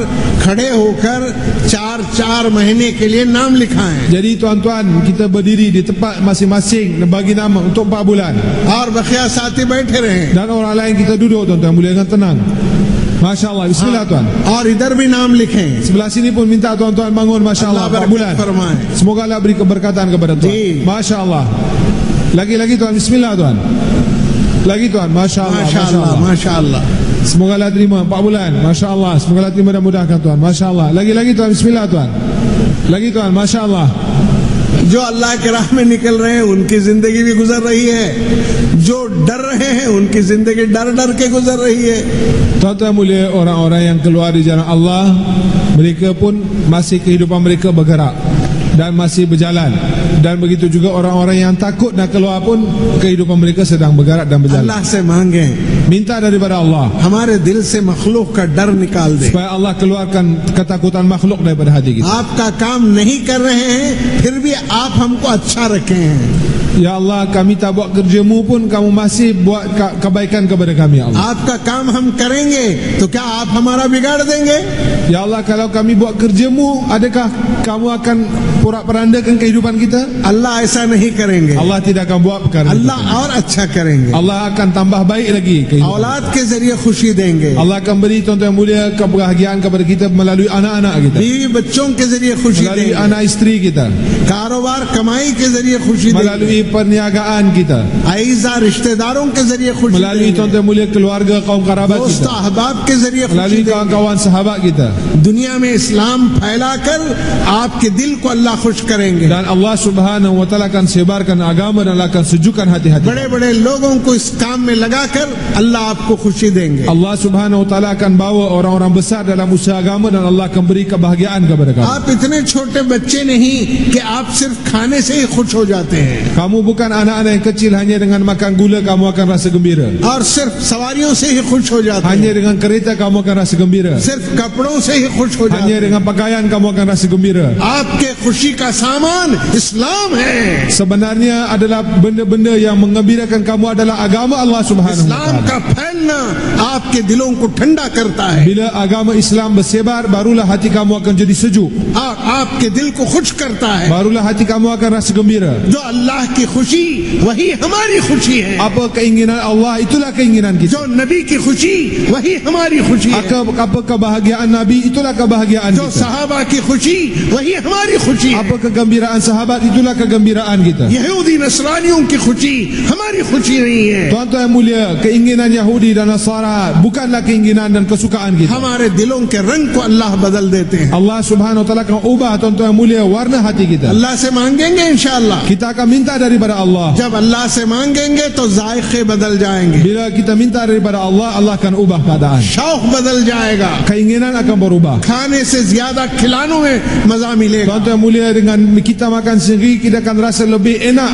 खड़े होकर 4-4 महीने के लिए नाम लिखाएं. Jadi tuan-tuan, kita berdiri di tempat masing-masing dan bagi nama untuk 4 bulan. और बखिया साथी बैठे रहें. Dan orang lain kita duduk tuan-tuan, boleh dengan tenang. Masya Allah, bismillah tuan. और इधर भी नाम लिखें. Sebelah sini pun minta tuan-tuan bangun, Masya Allah, Allah 4 bulan. berkat firman. Semoga Allah beri keberkatan kepada tuan. Ji. Masya Allah. Lagi-lagi tuan, bismillah tuan. Lagi tuan, Masya Allah, माशा अल्लाह, माशा अल्लाह. Semoga Allah terima 4 bulan. Masya Allah. Semoga Allah terima dan mudahkan tuan. Masya Allah. Lagi-lagi tuan, bismillah tuan. Lagi tuan, Masya Allah. जो अल्लाह के राह में निकल रहे हैं उनकी जिंदगी भी गुजर रही है. जो डर रहे हैं उनकी जिंदगी डर डर के गुजर रही है. Tuan-tuan mulia, orang-orang yang keluar di jalan Allah, mereka pun masih kehidupan mereka bergerak dan masih berjalan. Dan begitu juga orang-orang yang takut nak keluar pun kehidupan mereka sedang bergerak dan berjalan. अल्लाह से मांगे Minta daripada Allah हमारे दिल से मखलूक का डर निकाल दे. supaya Allah keluarkan ketakutan makhluk daripada hati kita. आपका काम नहीं कर रहे हैं फिर भी आप हमको अच्छा रखे हैं. Ya Allah, kami tak buat kerjamu pun kamu masih buat kebaikan kepada kami, ya Allah. आपका काम हम करेंगे तो क्या आप हमारा बिगाड़ देंगे? Ya Allah, kalau kami buat kerjamu, adakah kamu akan porak-porandakan kehidupan kita? अल्लाह ऐसा नहीं करेंगे, Allah tidak akan buat perkara itu. अल्लाह और अच्छा करेंगे। Allah akan tambah baik lagi kehidupan. औलाद के जरिए खुशी देंगे, Allah akan beri tuan-tuan yang mulia kebahagiaan kepada kita melalui anak-anak kita, बीवी बच्चों के जरिए खुशी melalui देंगे, anak isteri kita, कारोबार कमाई के जरिए खुशी देंगे, melalui perniagaan kita, आइज़ा रिश्तेदारों के जरिए खुशी melalui देंगे, tuan-tuan yang mulia keluarga kaum karabat दोस्त kita, अहबाब के जरिए खुशी melalui देंगे। kawan-kawan sahabat kita. दुनिया में इस्लाम फैलाकर आपके दिल को अल्लाह खुश करेंगे। Dan Allah Subhanahu wa taala akan sebarkan agama dan Allah akan sejukkan hati-hati. बड़े बड़े लोगों को इस काम में लगाकर अल्लाह आपको खुशी देंगे। Allah Subhanahu wa taala akan bawa orang-orang besar dalam usaha agama dan Allah akan beri kebahagiaan kepada kamu. आप इतने छोटे बच्चे नहीं कि आप सिर्फ खाने से ही खुश हो जाते हैं Kamu bukan anak-anak yang kecil hanya dengan makan gula kamu akan rasa gembira. और सिर्फ सवारियों से ही खुश हो जाते Hanya हैं, dengan kereta kamu akan rasa gembira. सिर्फ कपड़ों से ही खुश हो जाते Hanya हैं। dengan pakaian kamu akan rasa gembira. आपके खुशी का सामान इस्लाम है। Sebenarnya adalah benda-benda yang mengembirakan kamu adalah agama Allah Subhanahu wa इस्लाम taala. का फैलना आपके दिलों को ठंडा करता है Bila agama Islam bersebar, barulah hati kamu akan jadi sejuk. और आपके दिल को खुश करता है। Barulah hati kamu akan rasa gembira. जो अल्लाह की खुशी वही हमारी खुशी है, Apa keinginan Allah, itulah keinginan kita. जो नबी की खुशी वही हमारी खुशी है, Apa kebahagiaan Nabi, itulah kebahagiaan जो kita. सहाबा की खुशी वही हमारी खुशी है, Apa kegembiraan sahabat, itulah kegembiraan kita. यहूदी नसरानियों की खुशी हमारी खुशी नहीं है। Tuan-tuan yang mulia, keinginan Yahudi dan Nasara bukanlah keinginan dan kesukaan kita. हमारे दिलों के रंग को अल्लाह बदल देते हैं। Allah Subhanahu wa taala akan ubah tuan-tuan yang mulia warna hati kita. अल्लाह से मांगेंगे इंशाअल्लाह, Kita akan minta daripada Allah. जब अल्लाह से मांगेंगे तो जायके बदल जाएंगे, Bila kita minta daripada Allah, Allah akan ubah keadaan. शौक बदल जाएगा, Keinginan akan berubah. खाने से ज्यादा खिलानों में मजा मिलेगा, Tuan-tuan yang mulia, dengan kita makan sendiri, kita akan rasa lebih enak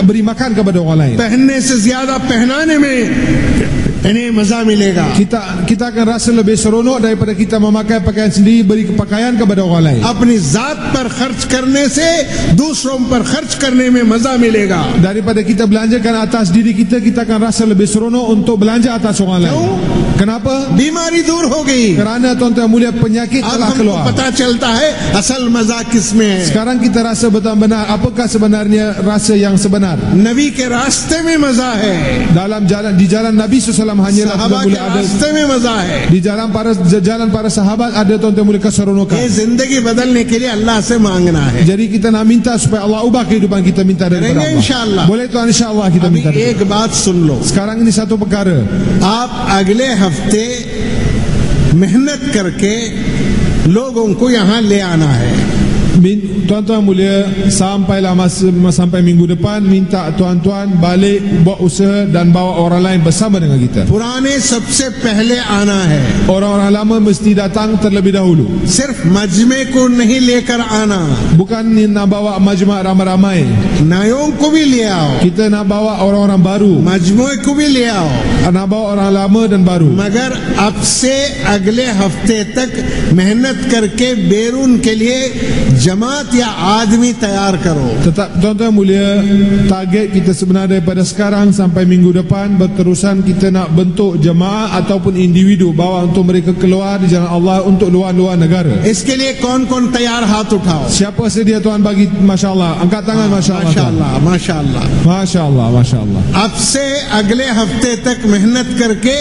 beri makan kepada orang lain. पहनने से ज्यादा पहनाने में इन्हें मजा मिलेगा। Kita akan rasa lebih seronok daripada kita memakai pakaian sendiri, beri pakaian kepada orang lain. अपनी जात पर खर्च करने से दूसरों पर खर्च करने में मजा मिलेगा। Daripada kita belanjakan atas diri kita, kita akan rasa lebih seronok untuk belanja atas orang lain. Kenapa? बीमारी दूर हो गई, Kerana tuan-tuan yang mulia, penyakit अब telah हमको keluar. पता चलता है असल मजा किसमें है। Sekarang kita rasa benar-benar apakah sebenarnya rasa yang sebenar. नबी के रास्ते में मजा है, Dalam jalan, di jalan Nabi SAW hanyalah सहाबा के boleh ada. रास्ते में मजा है। Di jalan para sahabat ada tuan-tuan mulia keseronokan. ये जिंदगी बदलने के लिए अल्लाह से मांगना है। Jadi kita nak minta supaya Allah ubah kehidupan kita, minta daripada करेंगे Allah. इंशाअल्लाह। Boleh tuan, insyaAllah kita अभी minta. एक बात सुन लो, Sekarang ini satu perkara. आप अगले हफ्ते मेहनत करके लोगों को यहाँ ले आना है। Tuan-tuan mulia, sampai minggu depan minta tuan-tuan balik buat usaha dan bawa orang lain bersama dengan kita. पुराने सबसे पहले आना है, Orang-orang lama mesti datang terlebih dahulu. सिर्फ मजमे को नहीं लेकर आना, Bukan nak bawa majma' ramai-ramai. नयों को भी ले आओ, Kita nak bawa orang-orang baru, मजमुए को भी ले आओ, nak bawa orang lama dan baru. मगर अब से अगले हफ्ते तक मेहनत करके बैरून के लिए जमात या आदमी तैयार करो। Tetap tuan-tuan mulia, target kita sebenarnya daripada sekarang sampai minggu depan berterusan kita nak bentuk jemaah ataupun individu, bawa untuk mereka keluar di jalan Allah untuk luar-luar negara. इसके लिए कौन-कौन तैयार, हाथ उठाओ। Siapa sedia tuan bagi? Masya Allah, angkat tangan. Masya Allah, माशाअल्लाह माशाअल्लाह। Masya Allah, Masya Allah. अब से अगले हफ्ते तक मेहनत करके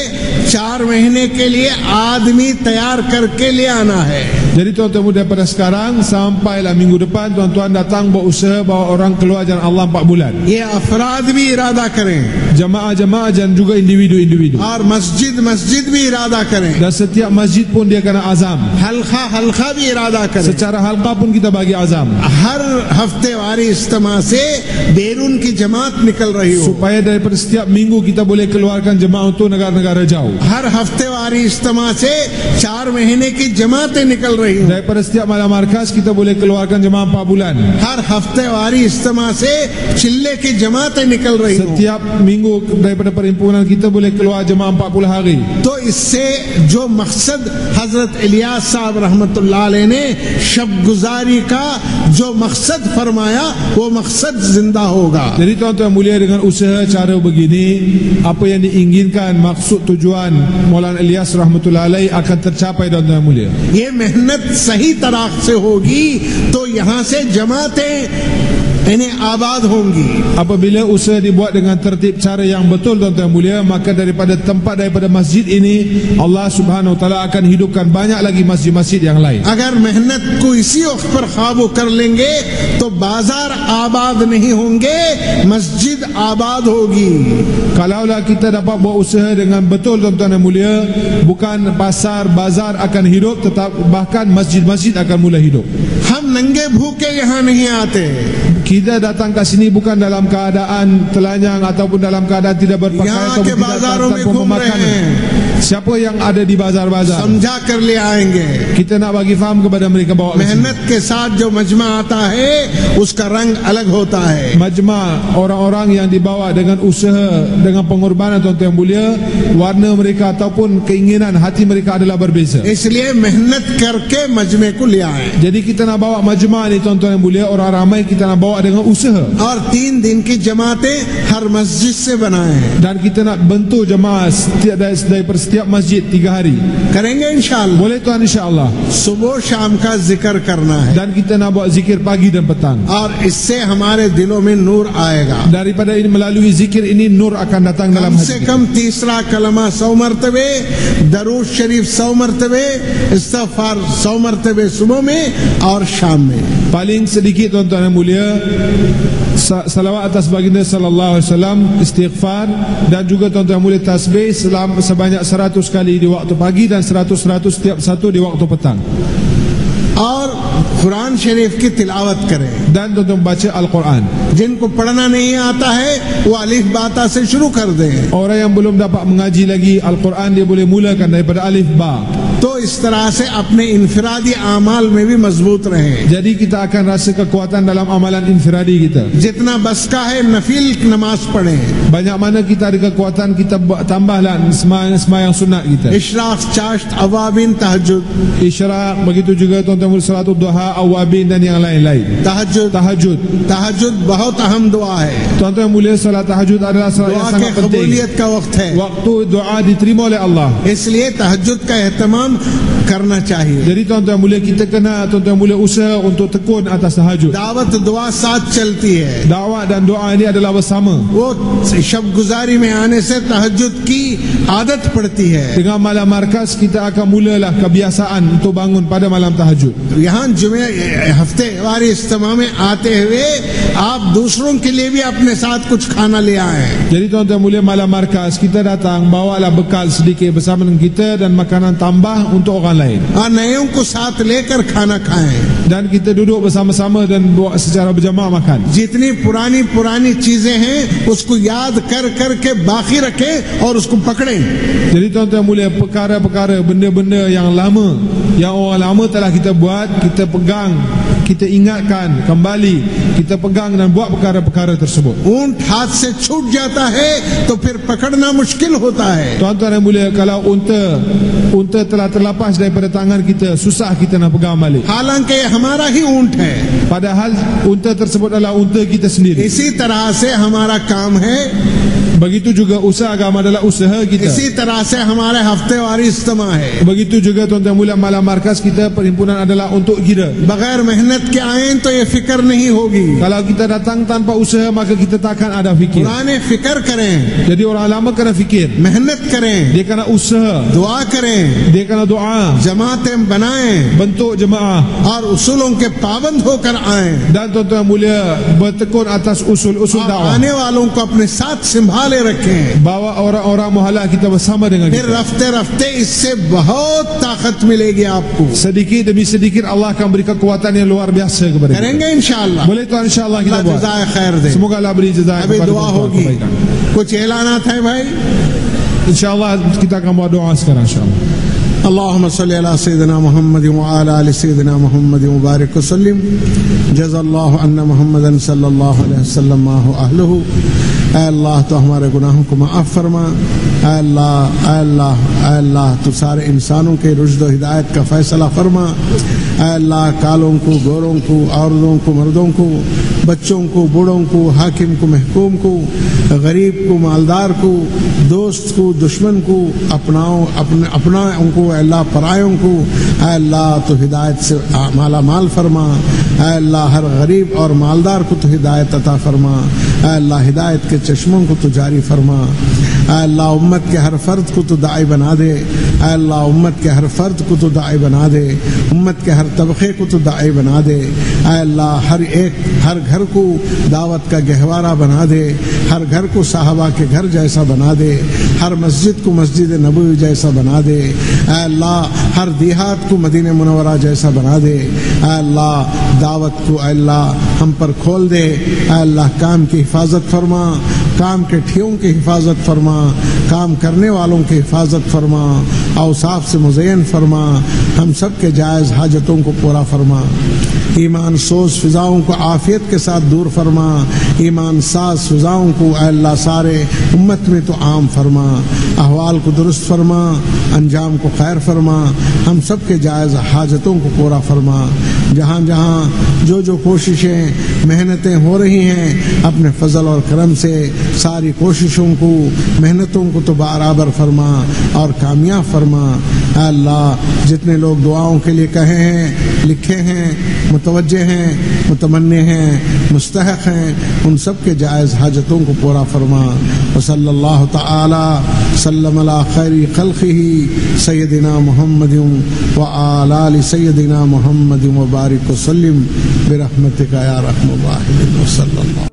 4 महीने के लिए आदमी तैयार करके ले आना है। Jadi tuan-tuan mulia, daripada sekarang sampailah minggu depan tuan-tuan datang berusaha bawa orang keluar jalan Allah 4 bulan. ये अफराद भी इरादा करें Jamaah-jamaah dan juga individu-individu. और मस्जिद मस्जिद भी इरादा करें, Dan setiap masjid pun dia kena azam. हल्का हल्का भी इरादा करें। Secara halqa pun kita bagi azam. हर हफ्ते वारी इज्तिमा से बैरून की जमात निकल रही हो, Supaya daripada setiap minggu kita boleh keluarkan jemaah untuk negara-negara jauh. हर हफ्ते वारी इज्तिमा से 4 महीने की जमातें निकल रही हो, Daripada setiap malam markas kita boleh keluarkan jemaah 4 bulan. हर हफ्ते वारी इज्तिमा से चिल्ले की जमातें निकल रही हो। Setiap minggu daripada perhimpunan kita boleh keluar jemaah 40 hari. तो इससे जो मकसद हजरत इलियास साहब रहमतुल्लाह अलैह ने शब गुजारी का जो मकसद फरमाया वो मकसद जिंदा होगा। Jadi tuan-tuan mulia, dengan usaha cara begini, apa yang diinginkan, maksud tujuan Maulana Ilyas rahmatullahi alaih akan tercapai tuan-tuan mulia. ये मेहनत मेहनत सही तरह से होगी तो यहाँ से जमातें इन्हें आबाद होंगी। Apabila usaha dibuat dengan tertib cara yang betul tuan-tuan mulia, maka daripada tempat daripada masjid ini Allah Subhanahu wa taala akan hidupkan banyak lagi masjid-masjid yang lain. अगर मेहनत को इसी वक्त पर काबू कर लेंगे तो बाजार आबाद नहीं होंगे, मस्जिद आबाद होगी। Kalaulah kita dapat buat usaha dengan betul tuan-tuan yang mulia, bukan pasar bazar akan hidup, tetap bahkan masjid-masjid akan mula hidup. हम नंगे भूखे यहाँ नहीं आते, Kita datang ke sini bukan dalam keadaan telanjang ataupun dalam keadaan tidak berpakaian यहाँ ataupun के tidak बाजारों में tanpa घूम रहे makanan. हैं, Siapa yang ada di bazar-bazar, समझा कर ले आएंगे। kita nak bagi faham kepada mereka bahawa मेहनत के साथ जो मजमा आता है उसका रंग अलग होता है। majma' orang-orang yang dibawa dengan usaha, dengan pengorbanan tuan-tuan yang mulia, warna mereka ataupun keinginan hati mereka adalah berbeza. इसलिए मेहनत करके मजमे को ले आए Jadi kita nak bawa majma' ni tuan-tuan yang mulia, orang ramai kita nak bawa dengan usaha. और 3 दिन की जमातें हर मस्जिद से बनाए हैं। Dan kita nak bentuk jemaah dari setiap masjid 3 hari. करेंगे इंशाअल्लाह। Boleh tuan insya-Allah. सुबह शाम का जिक्र करना है Dan kita nak buat zikir pagi dan petang. और इससे हमारे दिलों में नूर आएगा। Daripada ini, melalui zikir ini nur akan datang dalam कम hati से kita. कम तीसरा कलमा 100 मरतबे, दरूद शरीफ 100 मरतबे, इस्तिग़फ़ार 100 मरतबे सुबह में और शाम में। Paling sedikit tuan-tuan yang mulia, salawat atas baginda sallallahu alaihi wasallam, istighfar, dan juga tuan-tuan yang mulia tasbih sebanyak 100 kali di waktu pagi dan 100 setiap satu di waktu petang. और कुरान शरीफ की तिलावत करें। Dan tuan-tuan baca Al-Quran. जिनको पढ़ना नहीं आता है वो अलिफ बाता से शुरू कर दें। Orang yang belum dapat mengaji lagi Al-Quran, dia boleh mulakan daripada alif ba. तो इस तरह से अपने इनफरादी आमाल में भी मजबूत रहें। Jadi kita akan rasa kekuatan dalam amalan infiradi kita. जितना बस का है नफिल नमाज पढ़ें। Banyak mana kita ada kekuatan, kita tambahlah sembahyang sunat kita. Ishraq, चाश्त, अवाबिन, तहज्जुद। Isyraq, begitu juga tuan-tuan mulia salatul duha, awabin dan yang lain-lain. तहज्जुद तहज्जुद बहुत अहम दुआ है। Tuan-tuan mulia, salat tahajud adalah salat yang दुआ के sangat penting. कबूलियत का वक्त है, Waktu doa diterima oleh Allah. इसलिए तहज्जुद का एहतमाम करना चाहिए। Jadi tuan-tuan mulia, kita kena tuan-tuan mulia usaha untuk tekun atas tahajud. दावत दुआ साथ चलती है। Dakwah dan doa ini adalah bersama. वो शब गुजारी में आने से तहज्जुद की आदत पड़ती है। Dengan malam markas kita akan mulalah kebiasaan untuk bangun pada malam tahajud. यहाँ जुमे हफ्ते वारी इज्तिमा में आते हुए आप दूसरों के लिए भी अपने साथ कुछ खाना ले आए। Jadi tuan-tuan mulia, malam markas kita datang bawalah bekal sedikit bersama dengan kita dan makanan tambah untuk orang lain. और नयों को साथ लेकर खाना खाएं। Dan kita duduk bersama-sama dan buat secara berjamaah makan. जितनी पुरानी चीजें हैं उसको याद कर के बाकी रखें और उसको पकड़ें। Jadi tuan-tuan mulia, perkara-perkara, benda-benda yang lama, yang orang lama telah kita buat, kita pegang, kita ingatkan kembali, kita pegang dan buat perkara-perkara tersebut. ऊंट हाथ से छूट जाता है तो फिर पकड़ना मुश्किल होता है। Tuan-tuan yang mulia, kalau unta telah terlepas daripada tangan kita, susah kita nak pegang balik. हालांकि ये हमारा ही ऊंट है। Padahal unta tersebut adalah unta kita sendiri. इसी तरह से हमारा काम है, Begitu juga usaha agama adalah usaha kita. इसी तरह से हमारे हफ्तेवारी इज्तिमा है। Begitu juga tuan-tuan mulia, malam markas kita, perhimpunan adalah untuk kita. बगैर मेहनत के आए तो ये फिक्र नहीं होगी। Kalau kita datang tanpa usaha, maka kita takkan ada fikir. पुराने फिक्र करें, Jadi orang lama kena fikir, मेहनत करें, dia kena usaha, दुआ करें, dia kena doa, जमातें बनाएं bentuk jemaah, और उसूलों के पाबंद होकर आए dan tuan-tuan mulia bertekun atas usul-usul और dakwah. आने वालों को अपने साथ संभाले रखें। Bawa orang-orang muhalla kita bersama dengan फिर kita. रफ्ते रफ्ते इससे बहुत ताकत मिलेगी आपको। Sedikit demi sedikit Allah akan beri kekuatan yang luar biasa kepada kita. करेंगे इंशाअल्लाह। Boleh tuan, insyaAllah kita अल्लाह buat. जज़ाए खैर दे। Semoga Allah beri jazaa अभी kepada दुआ tuan-tuan होगी। kebaikan. कुछ ऐलानात है भाई। InsyaAllah kita akan buat doa sekarang insyaAllah. اللهم صل على سيدنا محمد وعلى آل سيدنا محمد وبارك وسلم جزا الله أن محمدا صلى الله عليه وسلم ما هو أهله. ऐ अल्लाह तो हमारे गुनाहों को माफ़ फरमा। ऐ अल्लाह तो सारे इंसानों के रुश्द व हिदायत का फैसला फरमा। ऐ अल्लाह कालों को, गोरों को, औरतों को, मर्दों को, बच्चों को, बूढ़ों को, हाकिम को, महकूम को, गरीब को, मालदार को, दोस्त को, दुश्मन को, अपनाओं को, अल्लाह परायों को अल्लाह तो हिदायत से माला माल फरमा। अल्लाह हर गरीब और मालदार को तो हिदायत अता फरमा। अल्लाह हिदायत के चश्मों को तो जारी फरमा। अल्लाह उम्मत के हर फर्द को तो दाई बना दे। अल्लाह उम्मत के हर फर्द को तो दाई बना दे। उम्मत के हर तबके को तो दाई बना दे। अल्लाह हर घर को दावत का गहवारा बना दे। हर घर को साहबा के घर जैसा बना दे। हर मस्जिद को मस्जिद नबवी जैसा बना दे। अल्लाह हर देहात को मदीने मुनव्वरा जैसा बना दे। अल्लाह दावत को अल्लाह हम पर खोल दे। अल्लाह काम की हिफाजत फरमा, काम के ठियों की हिफाजत फरमा, काम करने वालों की हिफाजत फरमा, औसाफ से मुज़य्यन फरमा, हम सब के जायज़ हाजतों को पूरा फरमा। ईमान सोज फिजाओं को आफियत के साथ दूर फरमा। ईमान साज फिजाओं को अल्लाह सारे उम्मत में तो आम फरमा। अहवाल को दुरुस्त फरमा, अंजाम को खैर फरमा, हम सब के जायज़ हाजतों को पूरा फरमा। जहाँ जहाँ जो कोशिशें मेहनतें हो रही हैं अपने फजल और करम से सारी कोशिशों को, मेहनतों को तो बराबर फरमा और कामयाब फरमा। अल्लाह जितने लोग दुआओं के लिए कहे हैं, लिखे हैं, मुतवज्जे हैं, मुतमन्ने हैं, मुस्तहक हैं, उन सब के जायज़ हाजतों को पूरा फरमा। व सल्लल्लाहु तआला सल्लम अला खैरी खल्क़िही सय्यदिना मुहम्मदिन व अला आलि सय्यदिना मुहम्मदिन व बारिक व सल्लिम बिरहमतिका या रहमान व सल्लल्लाहु।